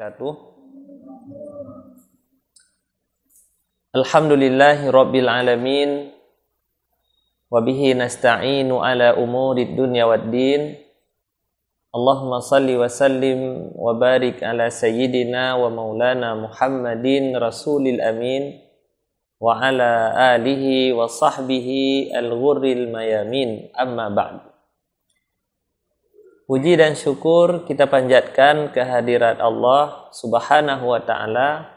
wabarakatuh. Alhamdulillahi rabbil alamin, wabihi nasta'inu ala umurid dunya waddin. Allahumma salli wa sallim wa barik ala sayyidina wa maulana Muhammadin rasulil amin wa ala alihi wa sahbihi al-ghurril mayamin, amma ba'd. Puji dan syukur kita panjatkan kehadirat Allah subhanahu wa ta'ala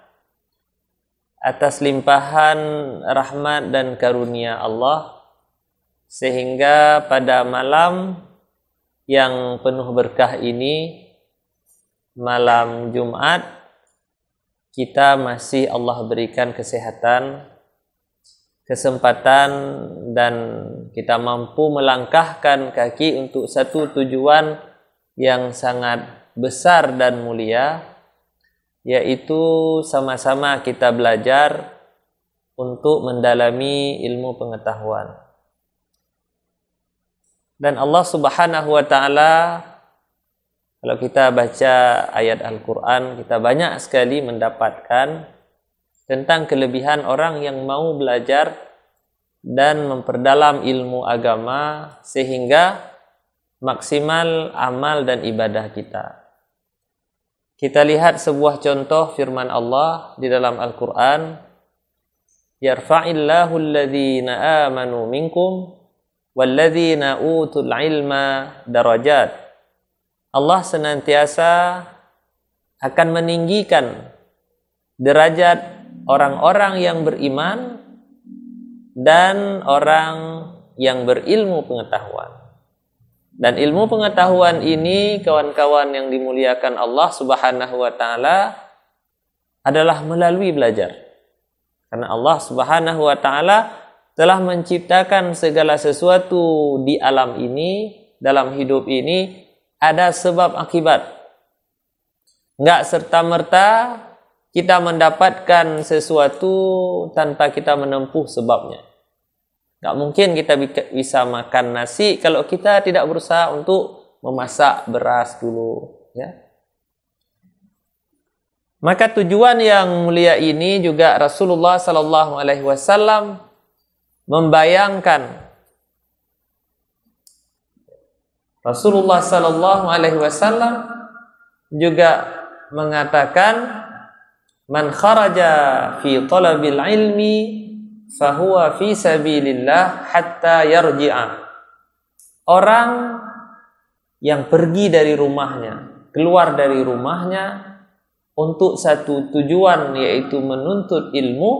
atas limpahan rahmat dan karunia Allah, sehingga pada malam yang penuh berkah ini, malam Jumat, kita masih Allah berikan kesehatan, kesempatan, dan kita mampu melangkahkan kaki untuk satu tujuan yang sangat besar dan mulia, yaitu sama-sama kita belajar untuk mendalami ilmu pengetahuan. Dan Allah subhanahu wa ta'ala, kalau kita baca ayat Al-Quran, kita banyak sekali mendapatkan tentang kelebihan orang yang mau belajar dan memperdalam ilmu agama sehingga maksimal amal dan ibadah kita. Kita lihat sebuah contoh firman Allah di dalam Al-Quran, yarfa'illahu alladhina amanu minkum walladhina utul ilma darajat. Allah senantiasa akan meninggikan derajat orang-orang yang beriman dan orang yang berilmu pengetahuan. Dan ilmu pengetahuan ini, kawan-kawan yang dimuliakan Allah subhanahu wa ta'ala, adalah melalui belajar. Karena Allah subhanahu wa ta'ala telah menciptakan segala sesuatu di alam ini, dalam hidup ini, ada sebab akibat. Enggak serta-merta kita mendapatkan sesuatu tanpa kita menempuh sebabnya. Enggak mungkin kita bisa makan nasi kalau kita tidak berusaha untuk memasak beras dulu, ya. Maka tujuan yang mulia ini juga Rasulullah sallallahu alaihi wasallam membayangkan. Rasulullah sallallahu alaihi wasallam juga mengatakan, man kharaja fi talabil ilmi fahuwa fi sabilillah hatta yarji'a. Orang yang pergi dari rumahnya, keluar dari rumahnya untuk satu tujuan, yaitu menuntut ilmu,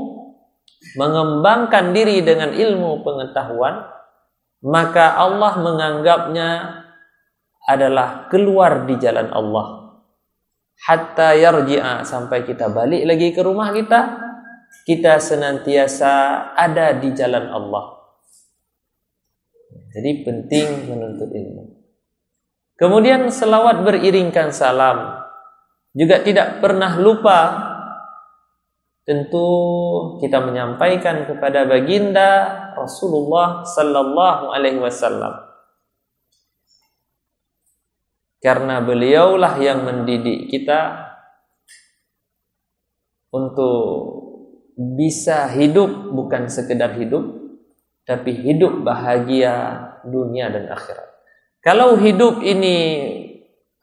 mengembangkan diri dengan ilmu pengetahuan, maka Allah menganggapnya adalah keluar di jalan Allah. Hatta yarji'a, sampai kita balik lagi ke rumah kita senantiasa ada di jalan Allah. Jadi penting menuntut ilmu. Kemudian selawat beriringkan salam. Juga tidak pernah lupa tentu kita menyampaikan kepada baginda Rasulullah sallallahu alaihi wasallam. Karena beliaulah yang mendidik kita untuk bisa hidup, bukan sekedar hidup, tapi hidup bahagia dunia dan akhirat. Kalau hidup ini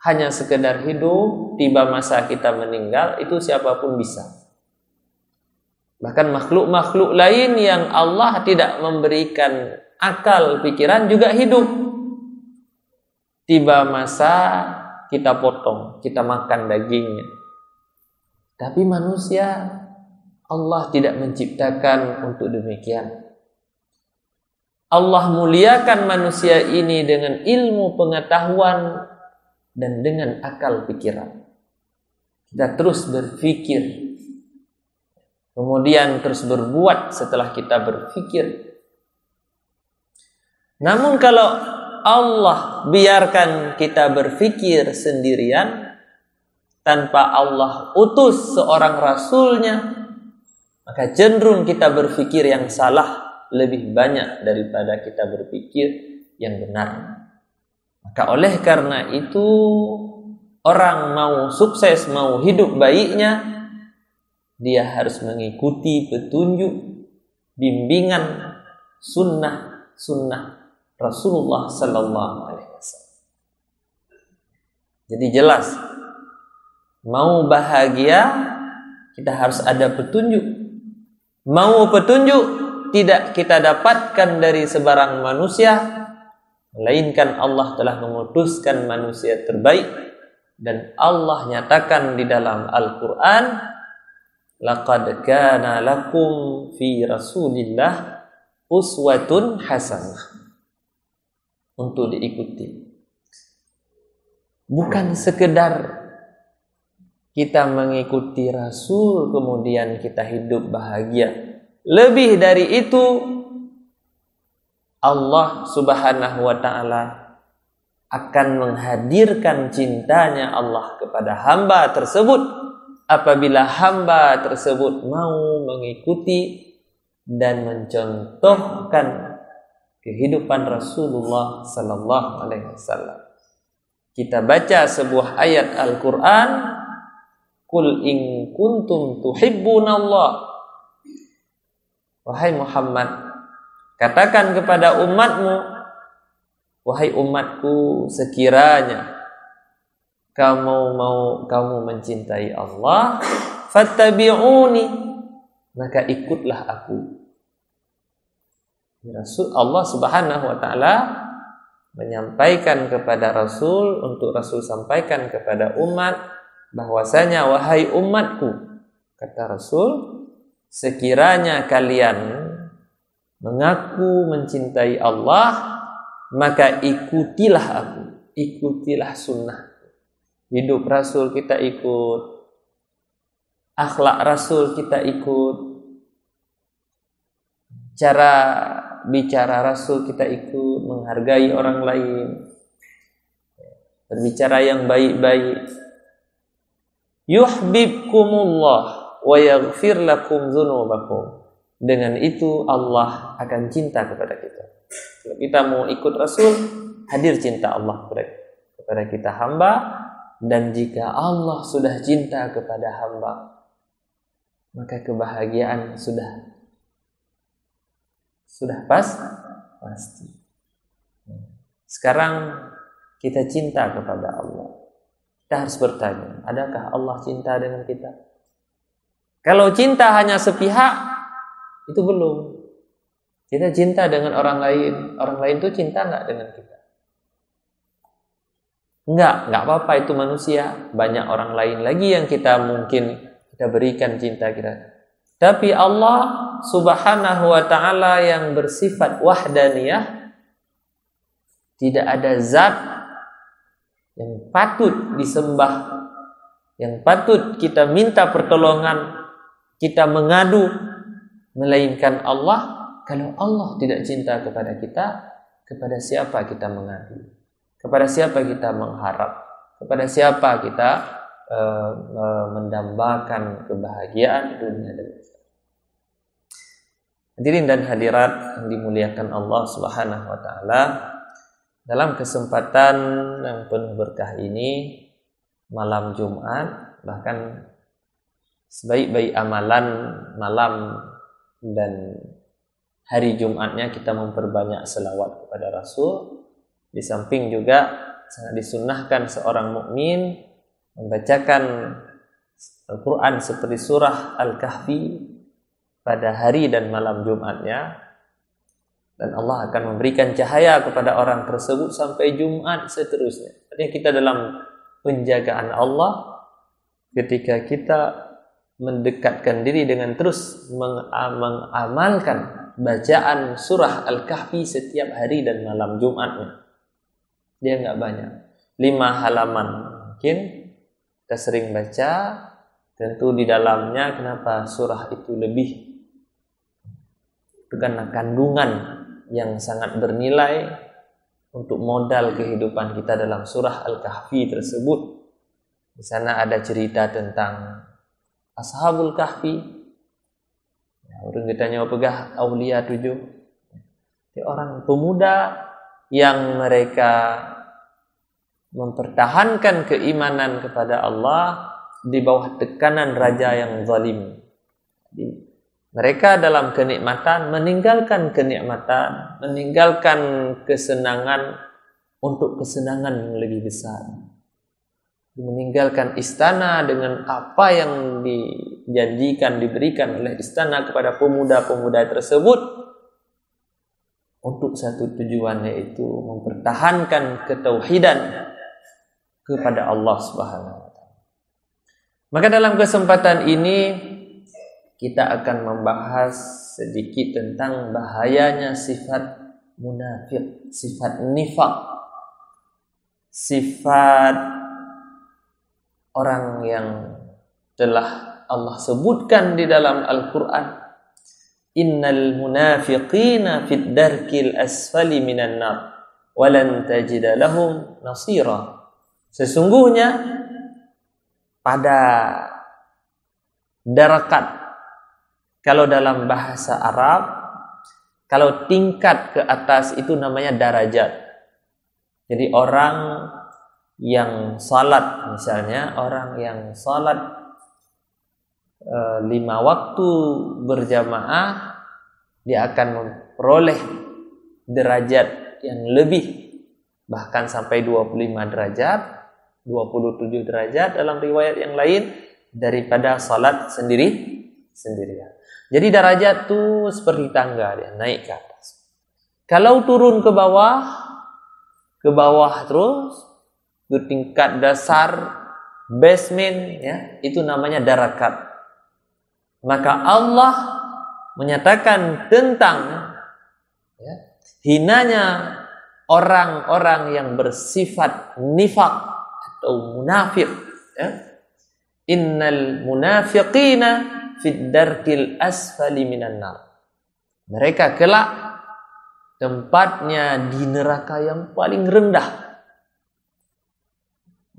hanya sekedar hidup, tiba masa kita meninggal, itu siapapun bisa. Bahkan makhluk-makhluk lain yang Allah tidak memberikan akal pikiran juga hidup. Tiba masa kita potong, kita makan dagingnya. Tapi manusia, Allah tidak menciptakan untuk demikian. Allah muliakan manusia ini dengan ilmu pengetahuan dan dengan akal pikiran. Kita terus berpikir, kemudian terus berbuat setelah kita berpikir. Namun kalau Allah biarkan kita berpikir sendirian tanpa Allah utus seorang rasulnya, maka cenderung kita berpikir yang salah lebih banyak daripada kita berpikir yang benar. Maka oleh karena itu orang mau sukses, mau hidup baiknya, dia harus mengikuti petunjuk, bimbingan, sunnah Rasulullah Sallallahu Alaihi Wasallam. Jadi jelas, mau bahagia kita harus ada petunjuk. Mau petunjuk tidak kita dapatkan dari sebarang manusia, melainkan Allah telah memutuskan manusia terbaik, dan Allah nyatakan di dalam Al-Quran, laqad kana lakum fi Rasulillah uswatun hasanah, untuk diikuti. Bukan sekedar kita mengikuti Rasul kemudian kita hidup bahagia. Lebih dari itu, Allah Subhanahu wa ta'ala akan menghadirkan cintanya Allah kepada hamba tersebut apabila hamba tersebut mau mengikuti dan mencontohkan kehidupan Rasulullah sallallahu alaihi wasallam. Kita baca sebuah ayat Al-Qur'an, "Qul in kuntum tuhibbunallah." Wahai Muhammad, katakan kepada umatmu, wahai umatku, sekiranya kamu mencintai Allah, fattabi'uni, maka ikutlah aku. Rasul Allah Subhanahu wa taala menyampaikan kepada Rasul, untuk Rasul sampaikan kepada umat bahwasanya, wahai umatku, kata Rasul, sekiranya kalian mengaku mencintai Allah, maka ikutilah aku, ikutilah sunnah. Hidup Rasul kita ikut, akhlak Rasul kita ikut, cara bicara Rasul kita ikut, menghargai orang lain, berbicara yang baik-baik. Yuhibbukumullah wa yaghfir lakum dzunubakum. Dengan itu Allah akan cinta kepada kita. Kalau kita mau ikut Rasul, hadir cinta Allah kepada kita hamba. Dan jika Allah sudah cinta kepada hamba, maka kebahagiaan sudah pasti. Sekarang kita cinta kepada Allah. Kita harus bertanya, adakah Allah cinta dengan kita? Kalau cinta hanya sepihak, itu belum. Kita cinta dengan orang lain itu cinta enggak dengan kita? Enggak apa-apa, itu manusia. Banyak orang lain lagi yang mungkin kita berikan cinta kita. Tapi Allah Subhanahu wa ta'ala yang bersifat wahdaniyah, tidak ada zat yang patut disembah, yang patut kita minta pertolongan, kita mengadu, melainkan Allah. Kalau Allah tidak cinta kepada kita, kepada siapa kita mengadu? Kepada siapa kita mengharap? Kepada siapa kita mendambakan kebahagiaan dunia dan akhirat? Hadirin dan hadirat yang dimuliakan Allah Subhanahu wa taala, dalam kesempatan yang penuh berkah ini, malam Jumat, bahkan sebaik-baik amalan malam dan hari Jumatnya kita memperbanyak selawat kepada Rasul. Di samping juga sangat disunnahkan seorang mukmin membacakan Al-Quran seperti surah Al-Kahfi pada hari dan malam Jumatnya, dan Allah akan memberikan cahaya kepada orang tersebut sampai Jumat seterusnya. Artinya kita dalam penjagaan Allah ketika kita mendekatkan diri dengan terus mengamalkan bacaan surah Al-Kahfi setiap hari dan malam Jumatnya. Dia enggak banyak, 5 halaman mungkin kita sering baca. Tentu di dalamnya kenapa surah itu lebih, itu karena kandungan yang sangat bernilai untuk modal kehidupan kita dalam surah Al-Kahfi tersebut. Di sana ada cerita tentang Ashabul Kahfi. Orang kita nyawa pegah Aulia 7. Orang pemuda yang mereka mempertahankan keimanan kepada Allah di bawah tekanan raja yang zalim. Jadi, mereka dalam kenikmatan meninggalkan kenikmatan, meninggalkan kesenangan untuk kesenangan yang lebih besar. Meninggalkan istana dengan apa yang dijanjikan, diberikan oleh istana kepada pemuda-pemuda tersebut untuk satu tujuan, yaitu mempertahankan ketauhidan kepada Allah Subhanahu wa taala. Maka dalam kesempatan ini kita akan membahas sedikit tentang bahayanya sifat munafik, sifat nifaq, sifat orang yang telah Allah sebutkan di dalam Al-Quran, innal munafiqina fid darkil asfali minan nar walan tajida lahum nasira. Sesungguhnya pada darakat, kalau dalam bahasa Arab, kalau tingkat ke atas itu namanya darajat. Jadi orang yang salat, misalnya orang yang salat 5 waktu berjamaah, dia akan memperoleh derajat yang lebih, bahkan sampai 25 derajat, 27 derajat dalam riwayat yang lain daripada salat sendirian. Jadi derajat itu seperti tangga, dia naik ke atas. Kalau turun ke bawah terus ke tingkat dasar, basement, ya, itu namanya darakat. Maka Allah menyatakan tentang hinanya orang-orang yang bersifat nifaq atau munafik. Innal munafiqina fid darkil asfali minan nar. Mereka kelak tempatnya di neraka yang paling rendah,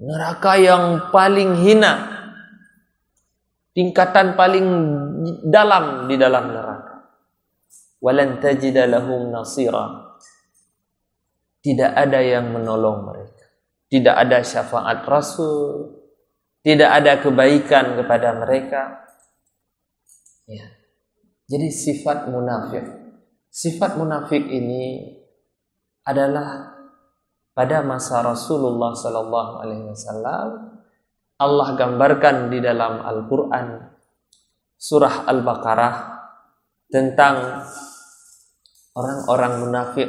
neraka yang paling hina, tingkatan paling dalam di dalam neraka. Walan tajida lahum nasira. Tidak ada yang menolong mereka. Tidak ada syafaat Rasul. Tidak ada kebaikan kepada mereka. Ya. Jadi sifat munafik. Sifat munafik ini adalah pada masa Rasulullah sallallahu alaihi wasallam. Allah gambarkan di dalam Al-Qur'an surah Al-Baqarah tentang orang-orang munafik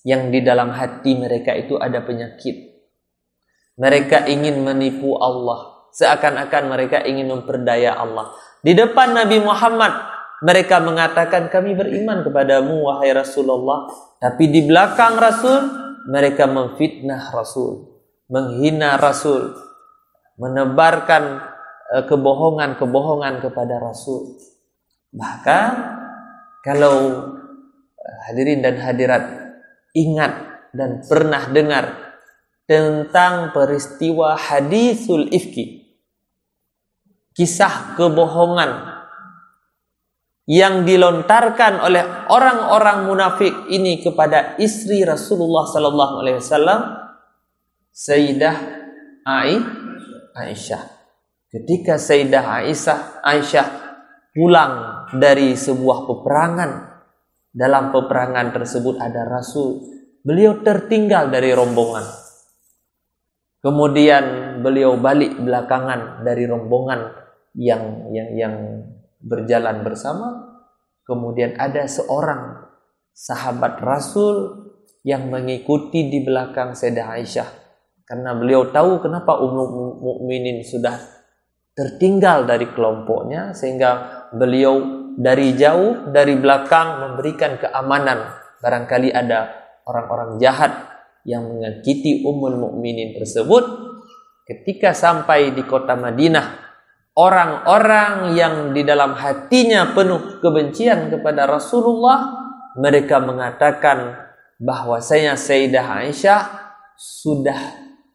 yang di dalam hati mereka itu ada penyakit. Mereka ingin menipu Allah, seakan-akan mereka ingin memperdaya Allah. Di depan Nabi Muhammad mereka mengatakan, kami beriman kepadamu wahai Rasulullah, tapi di belakang Rasul mereka memfitnah Rasul, menghina Rasul, menebarkan kebohongan-kebohongan kepada Rasul. Bahkan kalau hadirin dan hadirat ingat dan pernah dengar tentang peristiwa hadisul ifki, kisah kebohongan yang dilontarkan oleh orang-orang munafik ini kepada istri Rasulullah sallallahu alaihi wasallam, Sayyidah Aisyah. Ketika Sayyidah Aisyah pulang dari sebuah peperangan, dalam peperangan tersebut ada Rasul, beliau tertinggal dari rombongan. Kemudian beliau balik belakangan dari rombongan yang berjalan bersama. Kemudian ada seorang sahabat Rasul yang mengikuti di belakang Sayyidah Aisyah, karena beliau tahu kenapa Ummul Mukminin sudah tertinggal dari kelompoknya, sehingga beliau dari jauh, dari belakang memberikan keamanan. Barangkali ada orang-orang jahat yang mengikuti Ummul Mukminin tersebut. Ketika sampai di kota Madinah, orang-orang yang di dalam hatinya penuh kebencian kepada Rasulullah, mereka mengatakan bahwasanya Sayyidah Aisyah sudah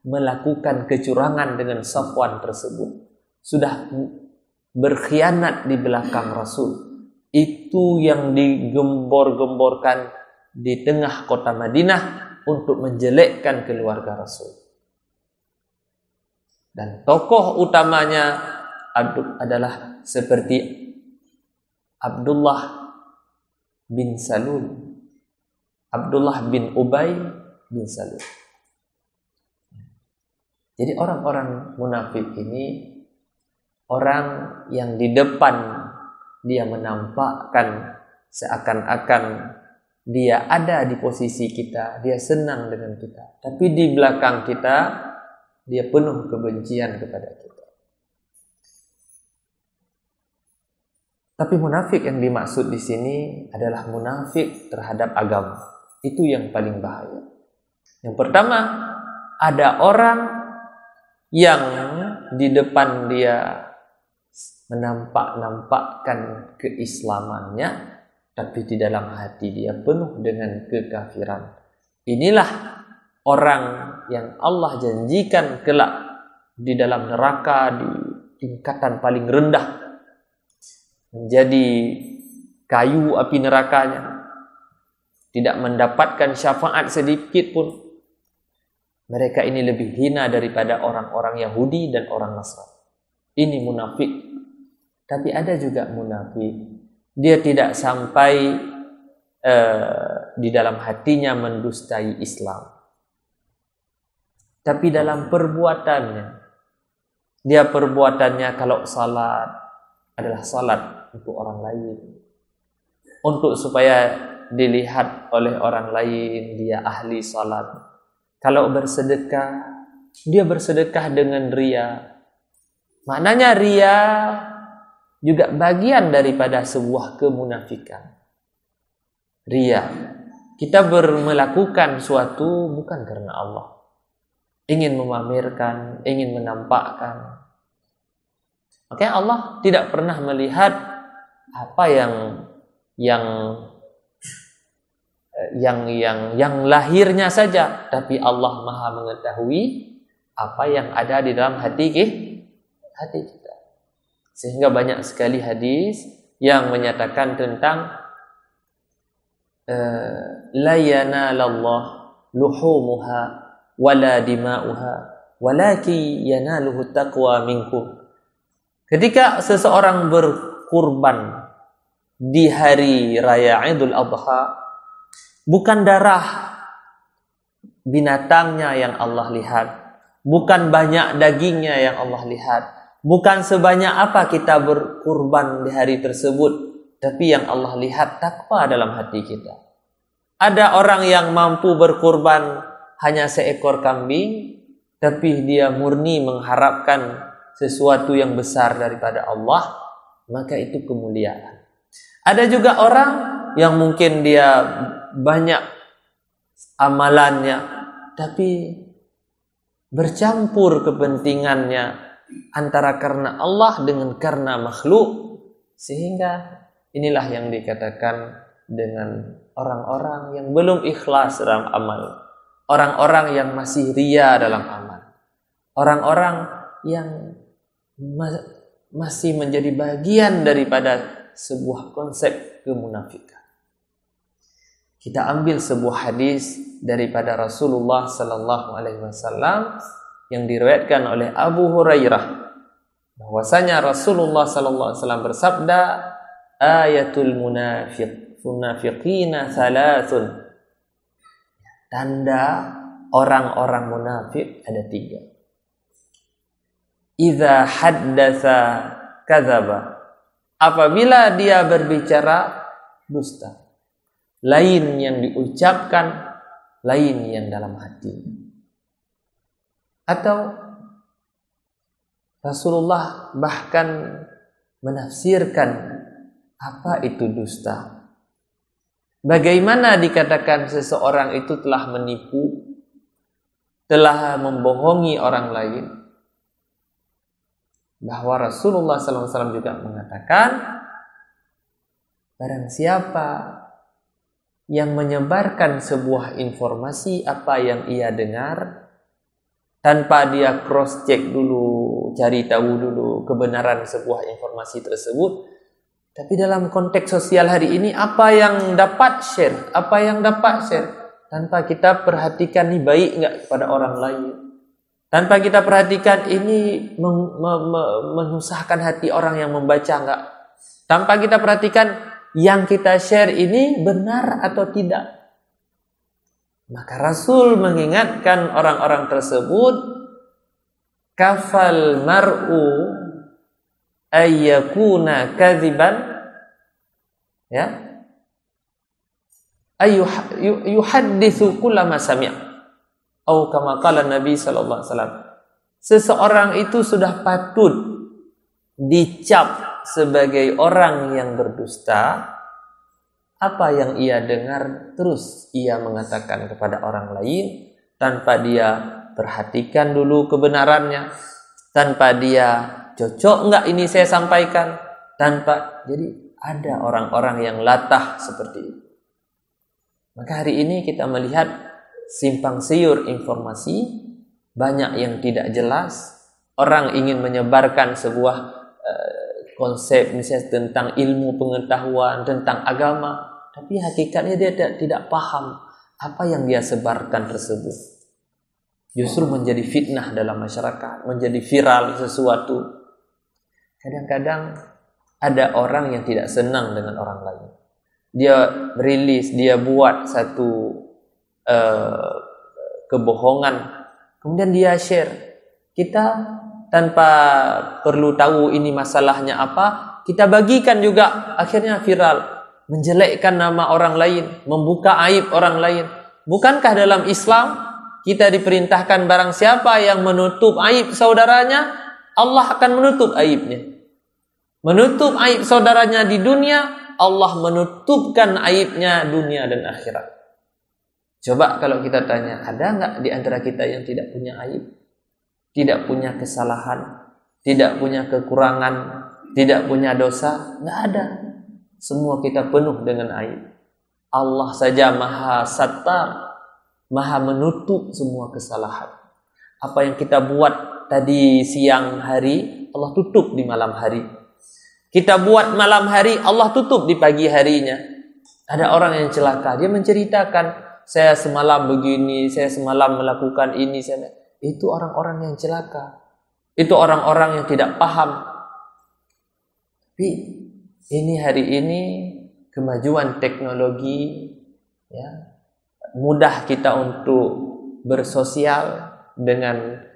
melakukan kecurangan dengan Safwan tersebut, sudah berkhianat di belakang Rasul. Itu yang digembor-gemborkan di tengah kota Madinah untuk menjelekkan keluarga Rasul. Dan tokoh utamanya adalah seperti Abdullah bin Salul, Abdullah bin Ubay bin Salul. Jadi orang-orang munafik ini orang yang di depan dia menampakkan seakan-akan dia ada di posisi kita, dia senang dengan kita, tapi di belakang kita dia penuh kebencian kepada kita. Tapi munafik yang dimaksud di sini adalah munafik terhadap agama. Itu yang paling bahaya. Yang pertama, ada orang yang di depan dia menampak-nampakkan keislamannya, tapi di dalam hati dia penuh dengan kekafiran. Inilah orang yang Allah janjikan kelak di dalam neraka, di tingkatan paling rendah, menjadi kayu api nerakanya, tidak mendapatkan syafaat sedikit pun. Mereka ini lebih hina daripada orang-orang Yahudi dan orang Nasrani. Ini munafik. Tapi ada juga munafik, dia tidak sampai di dalam hatinya mendustai Islam, tapi dalam perbuatannya, dia perbuatannya kalau salat adalah salat untuk orang lain, untuk supaya dilihat oleh orang lain dia ahli salat. Kalau bersedekah, dia bersedekah dengan ria. Maknanya ria juga bagian daripada sebuah kemunafikan. Ria, kita melakukan suatu bukan karena Allah, ingin memamerkan, ingin menampakkan. Makanya Allah tidak pernah melihat apa yang lahirnya saja, tapi Allah Maha mengetahui apa yang ada di dalam hati kita. Sehingga banyak sekali hadis yang menyatakan tentang la yanalallah luhumuha wala dima'uha walakin yanaluhu taqwa minkum. Ketika seseorang berkurban di hari raya Idul Adha, bukan darah binatangnya yang Allah lihat, bukan banyak dagingnya yang Allah lihat, bukan sebanyak apa kita berkurban di hari tersebut, tapi yang Allah lihat takwa dalam hati kita. Ada orang yang mampu berkurban hanya seekor kambing, tapi dia murni mengharapkan sesuatu yang besar daripada Allah, maka itu kemuliaan. Ada juga orang yang mungkin dia banyak amalannya, tapi bercampur kepentingannya antara karena Allah dengan karena makhluk, sehingga inilah yang dikatakan dengan orang-orang yang belum ikhlas dalam amal, orang-orang yang masih ria dalam amal, orang-orang yang masih menjadi bagian daripada sebuah konsep kemunafikan. Kita ambil sebuah hadis daripada Rasulullah sallallahu alaihi wasallam yang diriwayatkan oleh Abu Hurairah, bahwasanya Rasulullah sallallahu alaihi wasallam bersabda, ayatul munafiqina thalathun. Tanda orang-orang munafik ada 3. Idza haddatsa kadzaba. Apabila dia berbicara dusta. Lain yang diucapkan, lain yang dalam hati. Atau Rasulullah bahkan menafsirkan apa itu dusta. Bagaimana dikatakan seseorang itu telah menipu, telah membohongi orang lain? Bahwa Rasulullah SAW juga mengatakan, barang siapa yang menyebarkan sebuah informasi apa yang ia dengar tanpa dia cross check dulu, cari tahu dulu kebenaran sebuah informasi tersebut, tapi dalam konteks sosial hari ini apa yang dapat share, tanpa kita perhatikan ini baik nggak kepada orang lain, tanpa kita perhatikan ini menusahkan hati orang yang membaca nggak, tanpa kita perhatikan yang kita share ini benar atau tidak. Maka Rasul mengingatkan orang-orang tersebut, kafal mar'u ayyakuna kadziban, ya, yuhadditsu kullama sami', atau kama qala Nabi sallallahu alaihi wasallam. Seseorang itu sudah patut dicap sebagai orang yang berdusta apa yang ia dengar terus ia mengatakan kepada orang lain tanpa dia perhatikan dulu kebenarannya, tanpa dia cocok enggak ini saya sampaikan, tanpa. Jadi ada orang-orang yang latah seperti itu. Maka hari ini kita melihat simpang siur informasi, banyak yang tidak jelas. Orang ingin menyebarkan sebuah konsep misalnya tentang ilmu pengetahuan, tentang agama, tapi hakikatnya dia tidak paham apa yang dia sebarkan tersebut. Justru menjadi fitnah dalam masyarakat, menjadi viral sesuatu. Kadang-kadang ada orang yang tidak senang dengan orang lain. Dia rilis, dia buat satu kebohongan, kemudian dia share. Kita tanpa perlu tahu ini masalahnya apa, kita bagikan juga, akhirnya viral, menjelekkan nama orang lain, membuka aib orang lain. Bukankah dalam Islam kita diperintahkan barang siapa yang menutup aib saudaranya, Allah akan menutup aibnya. Menutup aib saudaranya di dunia, Allah menutupkan aibnya dunia dan akhirat. Coba kalau kita tanya, ada enggak di antara kita yang tidak punya aib? Tidak punya kesalahan, tidak punya kekurangan, tidak punya dosa? Enggak ada. Semua kita penuh dengan aib. Allah saja maha sattar, maha menutup semua kesalahan. Apa yang kita buat tadi siang hari, Allah tutup di malam hari. Kita buat malam hari, Allah tutup di pagi harinya. Ada orang yang celaka, dia menceritakan, saya semalam begini, saya semalam melakukan ini, itu orang-orang yang celaka. Itu orang-orang yang tidak paham. Tapi ini hari ini kemajuan teknologi, ya, mudah kita untuk bersosial dengan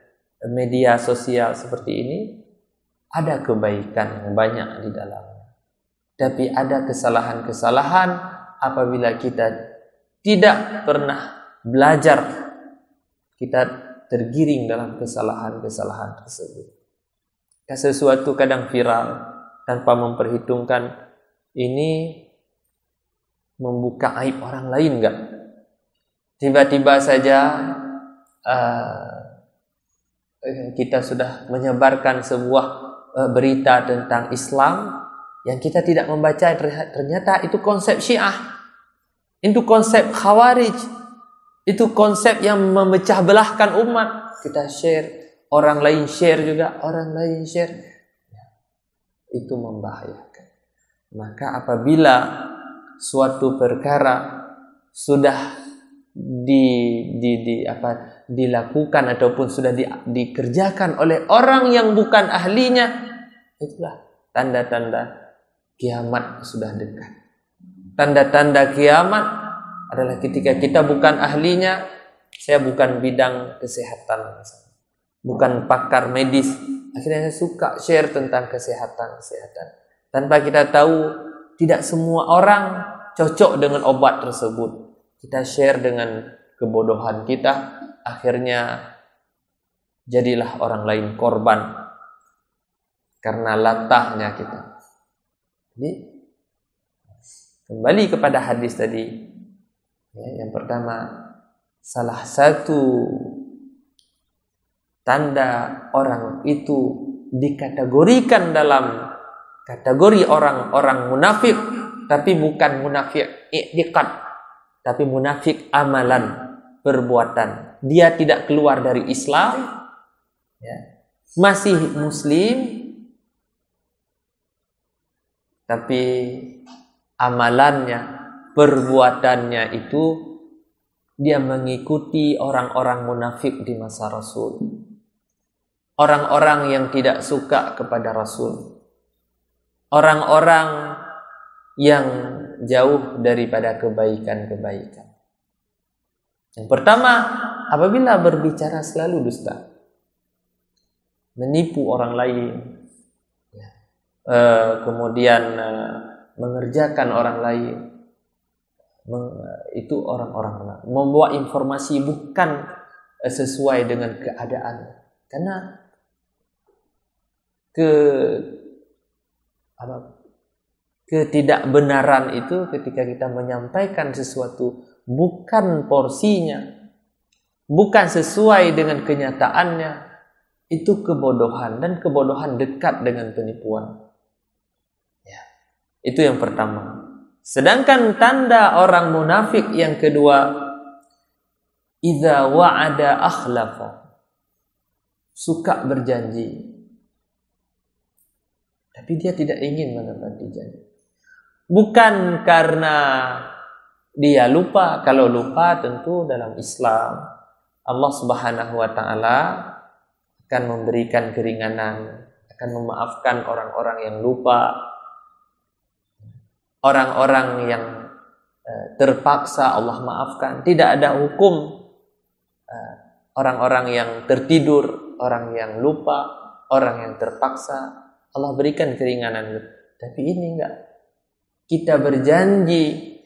media sosial seperti ini. Ada kebaikan yang banyak di dalamnya, tapi ada kesalahan-kesalahan apabila kita tidak pernah belajar, kita tergiring dalam kesalahan-kesalahan tersebut. Sesuatu kadang viral tanpa memperhitungkan ini membuka aib orang lain enggak? Tiba-tiba saja kita sudah menyebarkan sebuah berita tentang Islam yang kita tidak membaca, ternyata itu konsep Syiah, itu konsep Khawarij, itu konsep yang memecah belahkan umat. Kita share, orang lain share juga, orang lain share, itu membahayakan. Maka apabila suatu perkara sudah dilakukan ataupun sudah dikerjakan oleh orang yang bukan ahlinya, itulah tanda-tanda kiamat sudah dekat. Tanda-tanda kiamat adalah ketika kita bukan ahlinya. Saya bukan bidang kesehatan, bukan pakar medis, akhirnya saya suka share tentang kesehatan tanpa kita tahu tidak semua orang cocok dengan obat tersebut. Kita share dengan kebodohan kita, akhirnya jadilah orang lain korban karena latahnya kita. Jadi kembali kepada hadis tadi, ya, yang pertama, salah satu tanda orang itu dikategorikan dalam kategori orang-orang munafik, tapi bukan munafik i'tiqad, tapi munafik amalan, perbuatan. Dia tidak keluar dari Islam, ya, masih muslim, tapi amalannya, perbuatannya itu dia mengikuti orang-orang munafik di masa Rasul. Orang-orang yang tidak suka kepada Rasul. Orang-orang yang jauh daripada kebaikan-kebaikan. Yang pertama, apabila berbicara selalu dusta. Menipu orang lain. Kemudian mengerjakan orang lain. Itu orang-orang membawa informasi bukan sesuai dengan keadaan. Karena ketidakbenaran itu ketika kita menyampaikan sesuatu bukan porsinya, bukan sesuai dengan kenyataannya, itu kebodohan, dan kebodohan dekat dengan penipuan. Ya, itu yang pertama. Sedangkan tanda orang munafik yang kedua, idza wa'ada akhlafa, suka berjanji, tapi dia tidak ingin menepati janji. Bukan karena dia lupa. Kalau lupa tentu dalam Islam Allah Subhanahu wa taala akan memberikan keringanan, akan memaafkan orang-orang yang lupa, orang-orang yang terpaksa Allah maafkan. Tidak ada hukum orang-orang yang tertidur, orang yang lupa, orang yang terpaksa. Allah berikan keringanan. Tapi ini enggak. Kita berjanji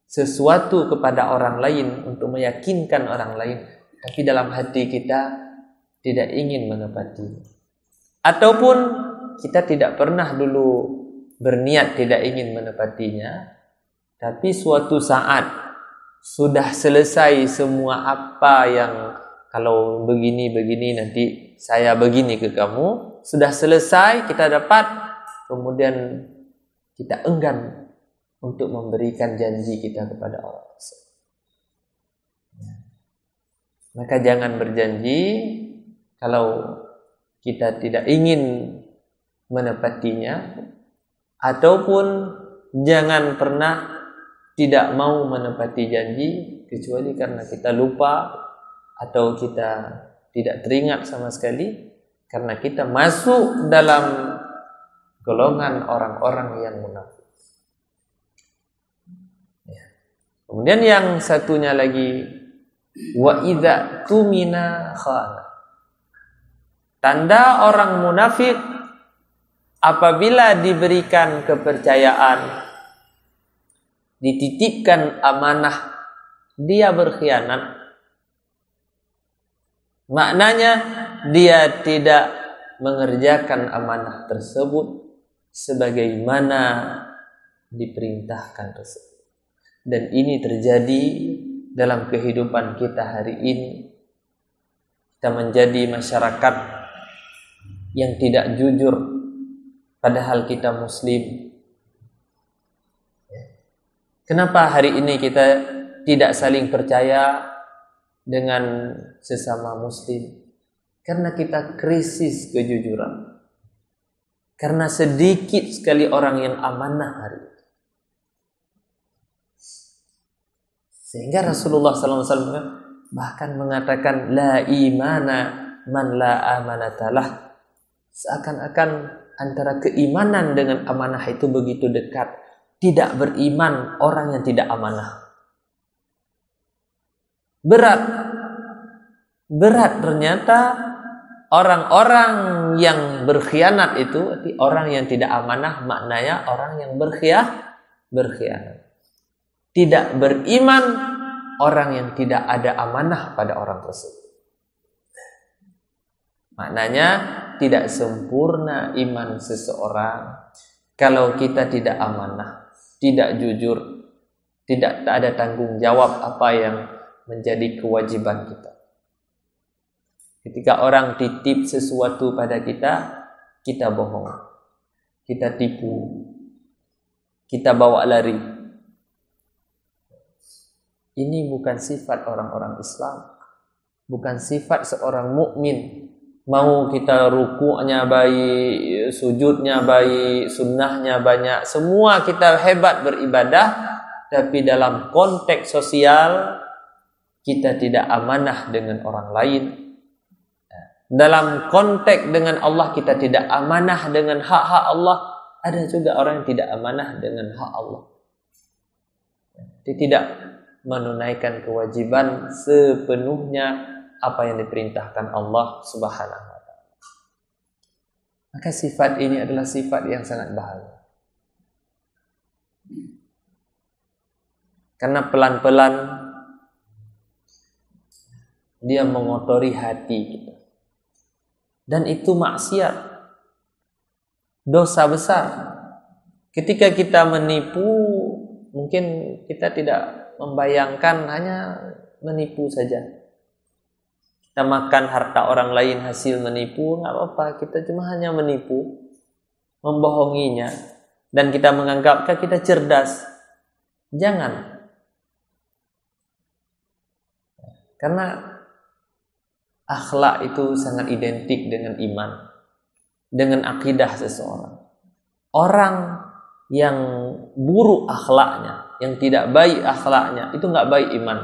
sesuatu kepada orang lain untuk meyakinkan orang lain, tapi dalam hati kita tidak ingin menepati. Ataupun kita tidak pernah dulu berniat tidak ingin menepatinya, tapi suatu saat sudah selesai semua apa yang kalau begini-begini nanti saya begini ke kamu, sudah selesai kita dapat, kemudian kita enggan untuk memberikan janji kita kepada orang. Maka jangan berjanji kalau kita tidak ingin menepatinya, ataupun jangan pernah tidak mau menepati janji kecuali karena kita lupa atau kita tidak teringat sama sekali, karena kita masuk dalam golongan orang-orang yang munafik. Kemudian yang satunya lagi, wa idza tumina khana. Tanda orang munafik apabila diberikan kepercayaan, dititipkan amanah, dia berkhianat. Maknanya dia tidak mengerjakan amanah tersebut sebagaimana diperintahkan tersebut. Dan ini terjadi dalam kehidupan kita hari ini. Kita menjadi masyarakat yang tidak jujur padahal kita muslim. Kenapa hari ini kita tidak saling percaya dengan sesama muslim? Karena kita krisis kejujuran. Karena sedikit sekali orang yang amanah hari ini. Sehingga Rasulullah SAW bahkan mengatakan la imana man la amanatalah. Seakan-akan antara keimanan dengan amanah itu begitu dekat. Tidak beriman orang yang tidak amanah. Berat ternyata orang-orang yang berkhianat itu, orang yang tidak amanah maknanya orang yang berkhianat. Tidak beriman orang yang tidak ada amanah pada orang tersebut. Maknanya tidak sempurna iman seseorang kalau kita tidak amanah, tidak jujur, tidak ada tanggung jawab apa yang menjadi kewajiban kita. Ketika orang titip sesuatu pada kita, kita bohong, kita tipu, kita bawa lari. Ini bukan sifat orang-orang Islam, bukan sifat seorang mukmin. Mau kita rukuknya baik, sujudnya baik, sunnahnya banyak, semua kita hebat beribadah, tapi dalam konteks sosial kita tidak amanah dengan orang lain. Dalam konteks dengan Allah kita tidak amanah dengan hak-hak Allah. Ada juga orang yang tidak amanah dengan hak Allah. Dia tidak menunaikan kewajiban sepenuhnya apa yang diperintahkan Allah Subhanahu wa ta'ala. Maka sifat ini adalah sifat yang sangat bahaya. Karena pelan-pelan dia mengotori hati kita. Dan itu maksiat, dosa besar. Ketika kita menipu, mungkin kita tidak membayangkan hanya menipu saja. Kita makan harta orang lain hasil menipu, nggak apa-apa. Kita cuma hanya menipu, membohonginya, dan kita menganggap kita cerdas. Jangan. Karena akhlak itu sangat identik dengan iman, dengan akidah seseorang. Orang yang buruk akhlaknya, yang tidak baik akhlaknya, itu nggak baik iman.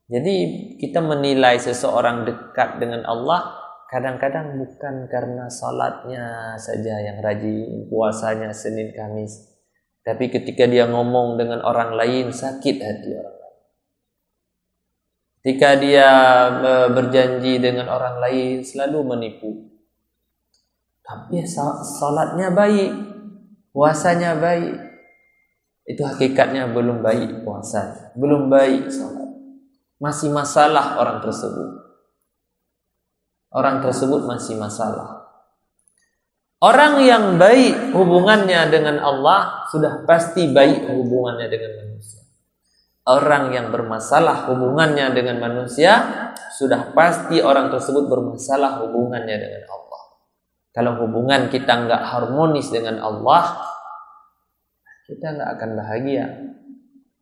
Jadi kita menilai seseorang dekat dengan Allah kadang-kadang bukan karena salatnya saja yang rajin, puasanya Senin Kamis, tapi ketika dia ngomong dengan orang lain sakit hati orang lain. Ketika dia berjanji dengan orang lain selalu menipu. Tapi salatnya baik, puasanya baik. Itu hakikatnya belum baik puasanya, belum baik salat. Masih masalah orang tersebut. Orang tersebut masih masalah. Orang yang baik hubungannya dengan Allah sudah pasti baik hubungannya dengan manusia. Orang yang bermasalah hubungannya dengan manusia sudah pasti orang tersebut bermasalah hubungannya dengan Allah. Kalau hubungan kita nggak harmonis dengan Allah, kita nggak akan bahagia.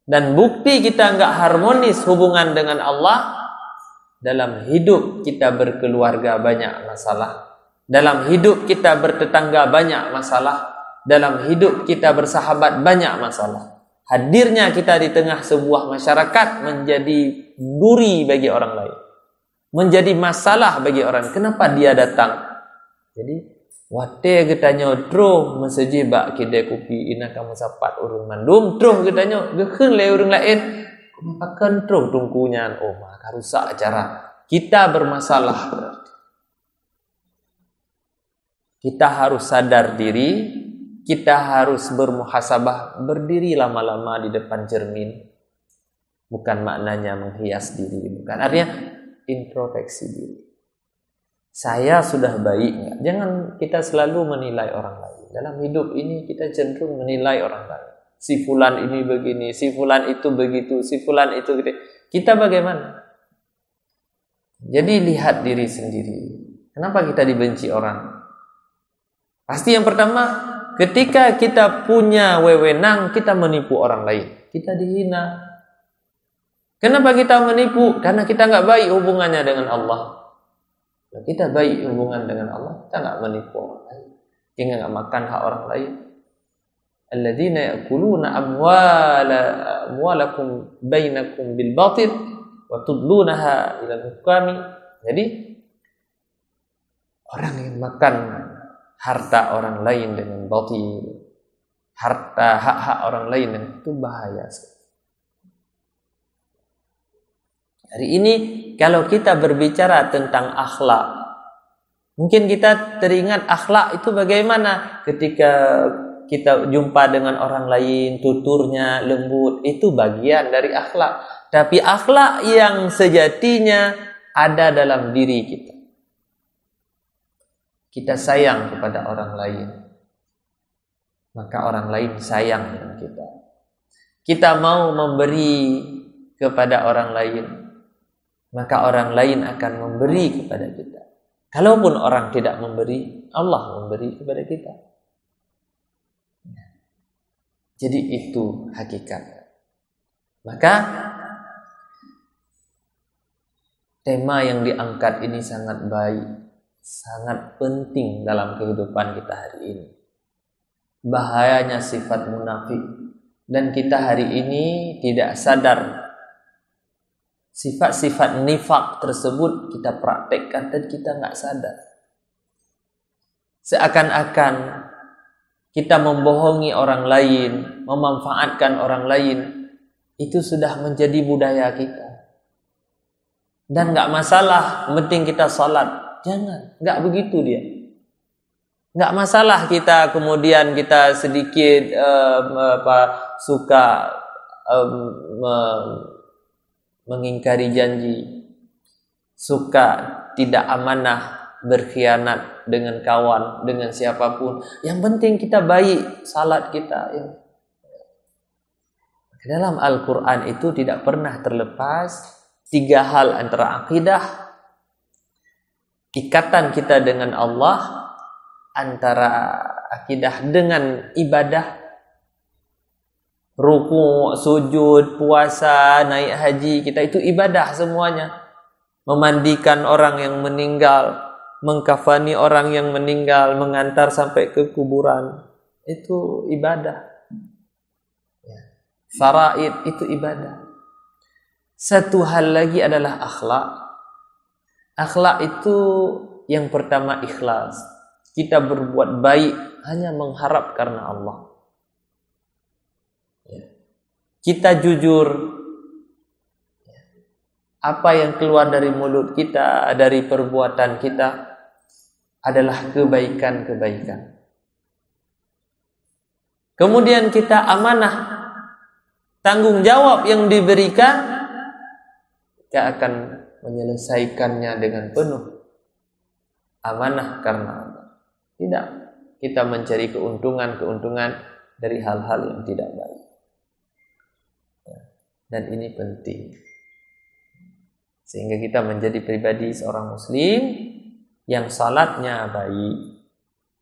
Dan bukti kita nggak harmonis hubungan dengan Allah, dalam hidup kita berkeluarga banyak masalah, dalam hidup kita bertetangga banyak masalah, dalam hidup kita bersahabat banyak masalah. Hadirnya kita di tengah sebuah masyarakat menjadi duri bagi orang lain, menjadi masalah bagi orang. Kenapa dia datang? Jadi wate getanya troh mesejibak kedai kopi ina kamu sapat urung mandum troh getanya gekeun le urang lain makan troh tungkunya maka rusak acara. Kita bermasalah. Kita harus sadar diri, kita harus bermuhasabah, berdiri lama-lama di depan cermin. Bukan maknanya menghias diri, bukan, artinya introspeksi diri. Saya sudah baik enggak? Jangan kita selalu menilai orang lain. Dalam hidup ini kita cenderung menilai orang lain. Si fulan ini begini, si fulan itu begitu, si fulan itu gitu. Kita bagaimana? Jadi lihat diri sendiri. Kenapa kita dibenci orang? Pasti yang pertama, ketika kita punya wewenang, kita menipu orang lain. Kita dihina. Kenapa kita menipu? Karena kita nggak baik hubungannya dengan Allah. Kita baik hubungan dengan Allah, kita nggak menipu orang lain, kita nggak makan hak orang lain. Alladzina ya'kuluna amwalakum bainakum bil batil wa tudlunaha ila al-hukami. Jadi orang yang makan harta orang lain dengan batil, harta hak-hak orang lain, itu bahaya sekali. Hari ini kalau kita berbicara tentang akhlak, mungkin kita teringat akhlak itu bagaimana ketika kita jumpa dengan orang lain, tuturnya lembut, itu bagian dari akhlak. Tapi akhlak yang sejatinya ada dalam diri kita. Kita sayang kepada orang lain, maka orang lain sayang dengan kita. Kita mau memberi kepada orang lain, maka orang lain akan memberi kepada kita. Kalaupun orang tidak memberi, Allah memberi kepada kita. Jadi itu hakikat. Maka tema yang diangkat ini sangat baik, sangat penting dalam kehidupan kita hari ini. Bahayanya sifat munafik. Dan kita hari ini tidak sadar sifat-sifat nifak tersebut kita praktekkan dan kita nggak sadar. Seakan-akan kita membohongi orang lain, memanfaatkan orang lain, itu sudah menjadi budaya kita. Dan nggak masalah, penting kita salat. Jangan, nggak begitu dia. Nggak masalah kita kemudian kita sedikit suka mengingkari janji, suka tidak amanah, berkhianat dengan kawan, dengan siapapun. Yang penting kita baik, salat kita. Dalam Al-Quran itu tidak pernah terlepas 3 hal antara akidah, ikatan kita dengan Allah, antara akidah dengan ibadah, ruku, sujud, puasa, naik haji, kita itu ibadah semuanya. Memandikan orang yang meninggal, mengkafani orang yang meninggal, mengantar sampai ke kuburan, itu ibadah. Faraid itu ibadah. Satu hal lagi adalah akhlak. Akhlak itu yang pertama ikhlas. Kita berbuat baik hanya mengharap karena Allah. Kita jujur. Apa yang keluar dari mulut kita, dari perbuatan kita adalah kebaikan-kebaikan. Kemudian kita amanah. Tanggung jawab yang diberikan, kita akan menyelesaikannya dengan penuh. Amanah karena Allah. Tidak kita mencari keuntungan dari hal-hal yang tidak baik. Dan ini penting. Sehingga kita menjadi pribadi seorang muslim yang salatnya baik,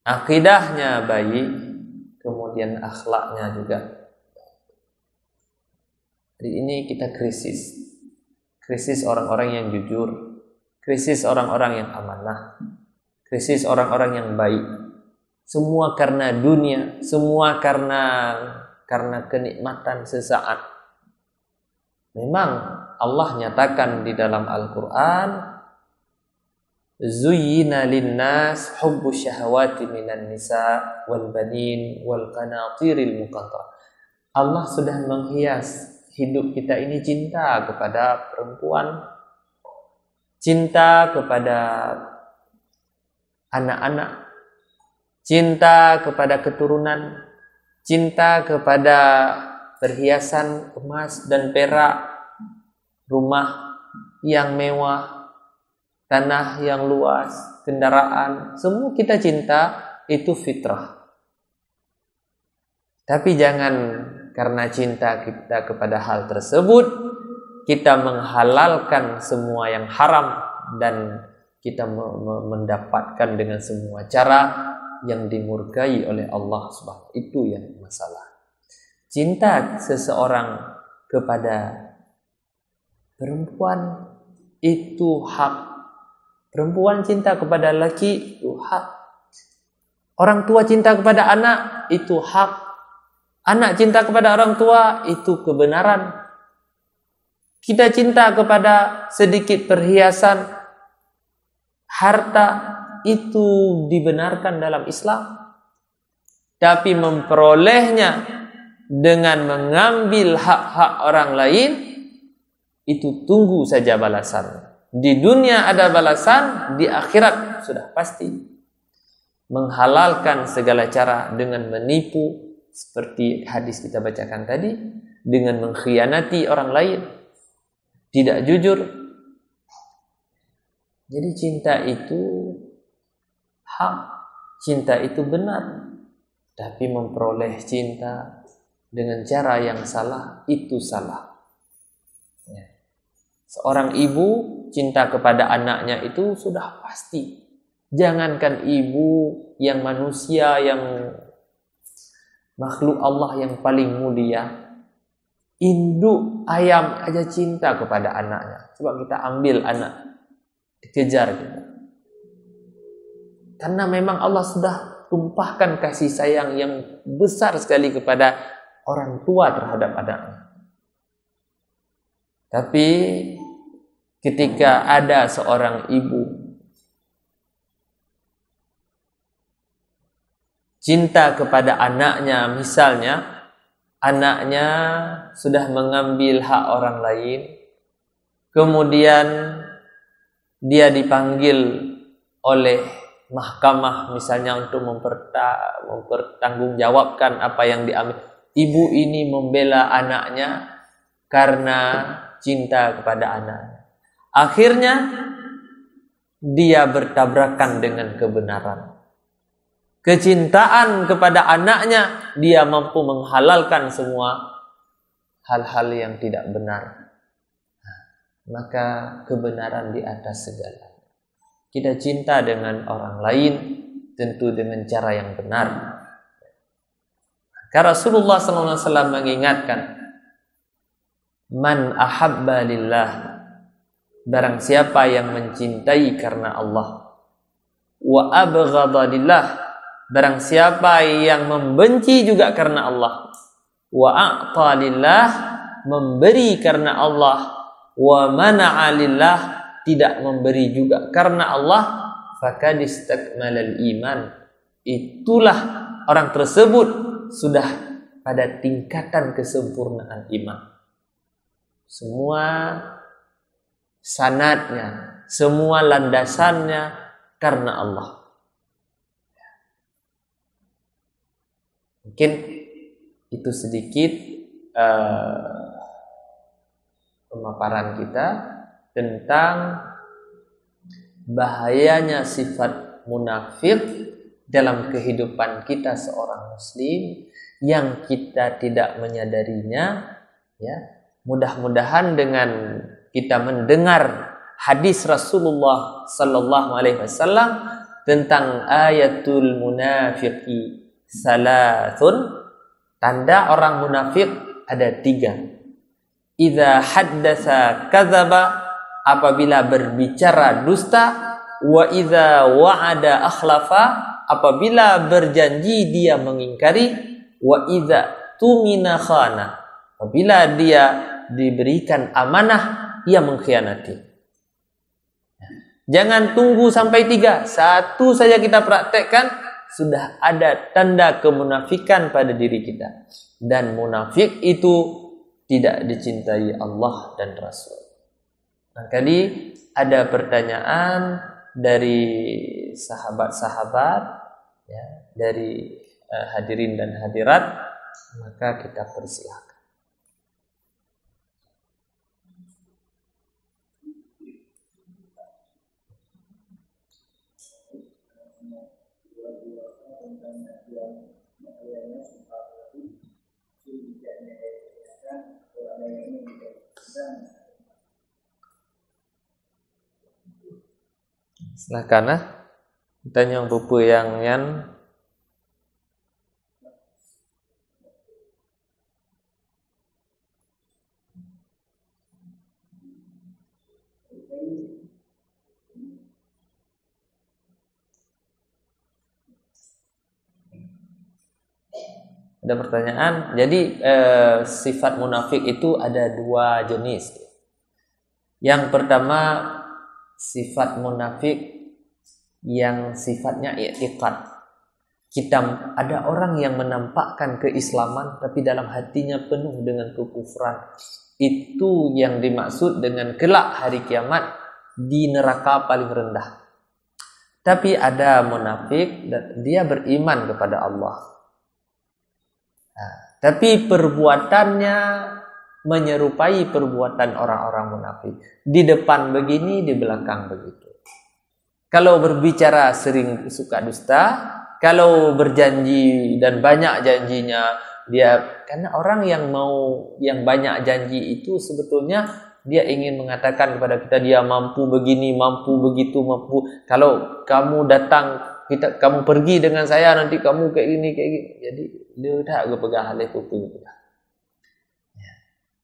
akidahnya baik, kemudian akhlaknya juga. Hari ini kita krisis. Krisis orang-orang yang jujur, krisis orang-orang yang amanah, krisis orang-orang yang baik. Semua karena dunia, semua karena kenikmatan sesaat. Memang Allah nyatakan di dalam Al-Quran, Zuyyina linnas hubbu syahawati minan nisa wal banin wal qanatiril muqantarah. Allah sudah menghias hidup kita ini cinta kepada perempuan, cinta kepada anak-anak, cinta kepada keturunan, cinta kepada perhiasan emas dan perak, rumah yang mewah, tanah yang luas, kendaraan, semua kita cinta, itu fitrah. Tapi jangan karena cinta kita kepada hal tersebut, kita menghalalkan semua yang haram dan kita mendapatkan dengan semua cara yang dimurkai oleh Allah Subhanahu. Itu yang masalah. Cinta seseorang kepada perempuan itu hak. Perempuan cinta kepada laki itu hak. Orang tua cinta kepada anak itu hak. Anak cinta kepada orang tua itu kebenaran. Kita cinta kepada sedikit perhiasan, harta, itu dibenarkan dalam Islam. Tapi memperolehnya dengan mengambil hak-hak orang lain, itu tunggu saja balasan. Di dunia ada balasan, di akhirat sudah pasti. Menghalalkan segala cara dengan menipu, seperti hadis kita bacakan tadi, dengan mengkhianati orang lain, tidak jujur. Jadi cinta itu hak, cinta itu benar. Tapi memperoleh cinta dengan cara yang salah, itu salah. Seorang ibu cinta kepada anaknya itu sudah pasti. Jangankan ibu yang manusia, yang makhluk Allah yang paling mulia, induk ayam aja cinta kepada anaknya. Coba kita ambil anak, dikejar kita. Karena memang Allah sudah tumpahkan kasih sayang yang besar sekali kepada orang tua terhadap anaknya. Tapi ketika ada seorang ibu cinta kepada anaknya, misalnya anaknya sudah mengambil hak orang lain, kemudian dia dipanggil oleh mahkamah misalnya untuk mempertanggungjawabkan apa yang diambil. Ibu ini membela anaknya karena cinta kepada anaknya. Akhirnya dia bertabrakan dengan kebenaran. Kecintaan kepada anaknya, dia mampu menghalalkan semua hal-hal yang tidak benar. Maka kebenaran di atas segala. Kita cinta dengan orang lain tentu dengan cara yang benar. Karena Rasulullah SAW mengingatkan, man ahabba lillah, barang siapa yang mencintai karena Allah, wa abghadha lillah, barang siapa yang membenci juga karena Allah, wa a'ta lillah, memberi karena Allah, wa mana'a lillah, tidak memberi juga karena Allah, faqad istakmalal iman, itulah orang tersebut sudah pada tingkatan kesempurnaan iman. Semua sanadnya, semua landasannya karena Allah. Mungkin itu sedikit pemaparan kita tentang bahayanya sifat munafik dalam kehidupan kita seorang muslim yang kita tidak menyadarinya, ya. Mudah-mudahan dengan kita mendengar hadis Rasulullah sallallahu alaihi wasallam tentang ayatul munafiqi salasun, tanda orang munafik ada 3. Idza haddatsa kadzaba, apabila berbicara dusta, wa idza wa'ada akhlafa, apabila berjanji dia mengingkari, wa idza tumina khana, apabila dia diberikan amanah ia mengkhianati. Jangan tunggu sampai 3, 1 saja kita praktekkan sudah ada tanda kemunafikan pada diri kita, dan munafik itu tidak dicintai Allah dan Rasul. Nah, tadi ada pertanyaan dari sahabat-sahabat, ya, dari hadirin dan hadirat, maka kita persilakan. Silakan, tanya buku yang ada pertanyaan. Jadi sifat munafik itu ada 2 jenis. Yang pertama sifat munafik yang sifatnya i'tiqad. Ada orang yang menampakkan keislaman tapi dalam hatinya penuh dengan kekufuran. Itu yang dimaksud dengan kelak hari kiamat di neraka paling rendah. Tapi ada munafik dia beriman kepada Allah. Nah, tapi perbuatannya menyerupai perbuatan orang-orang munafik. Di depan begini, di belakang begitu. Kalau berbicara sering suka dusta, kalau berjanji dan banyak janjinya, karena orang yang banyak janji itu sebetulnya dia ingin mengatakan kepada kita dia mampu begini, mampu begitu, mampu. Kalau kamu datang, kamu pergi dengan saya, nanti kamu kayak gini. Jadi dia tak pegang hal itu punya.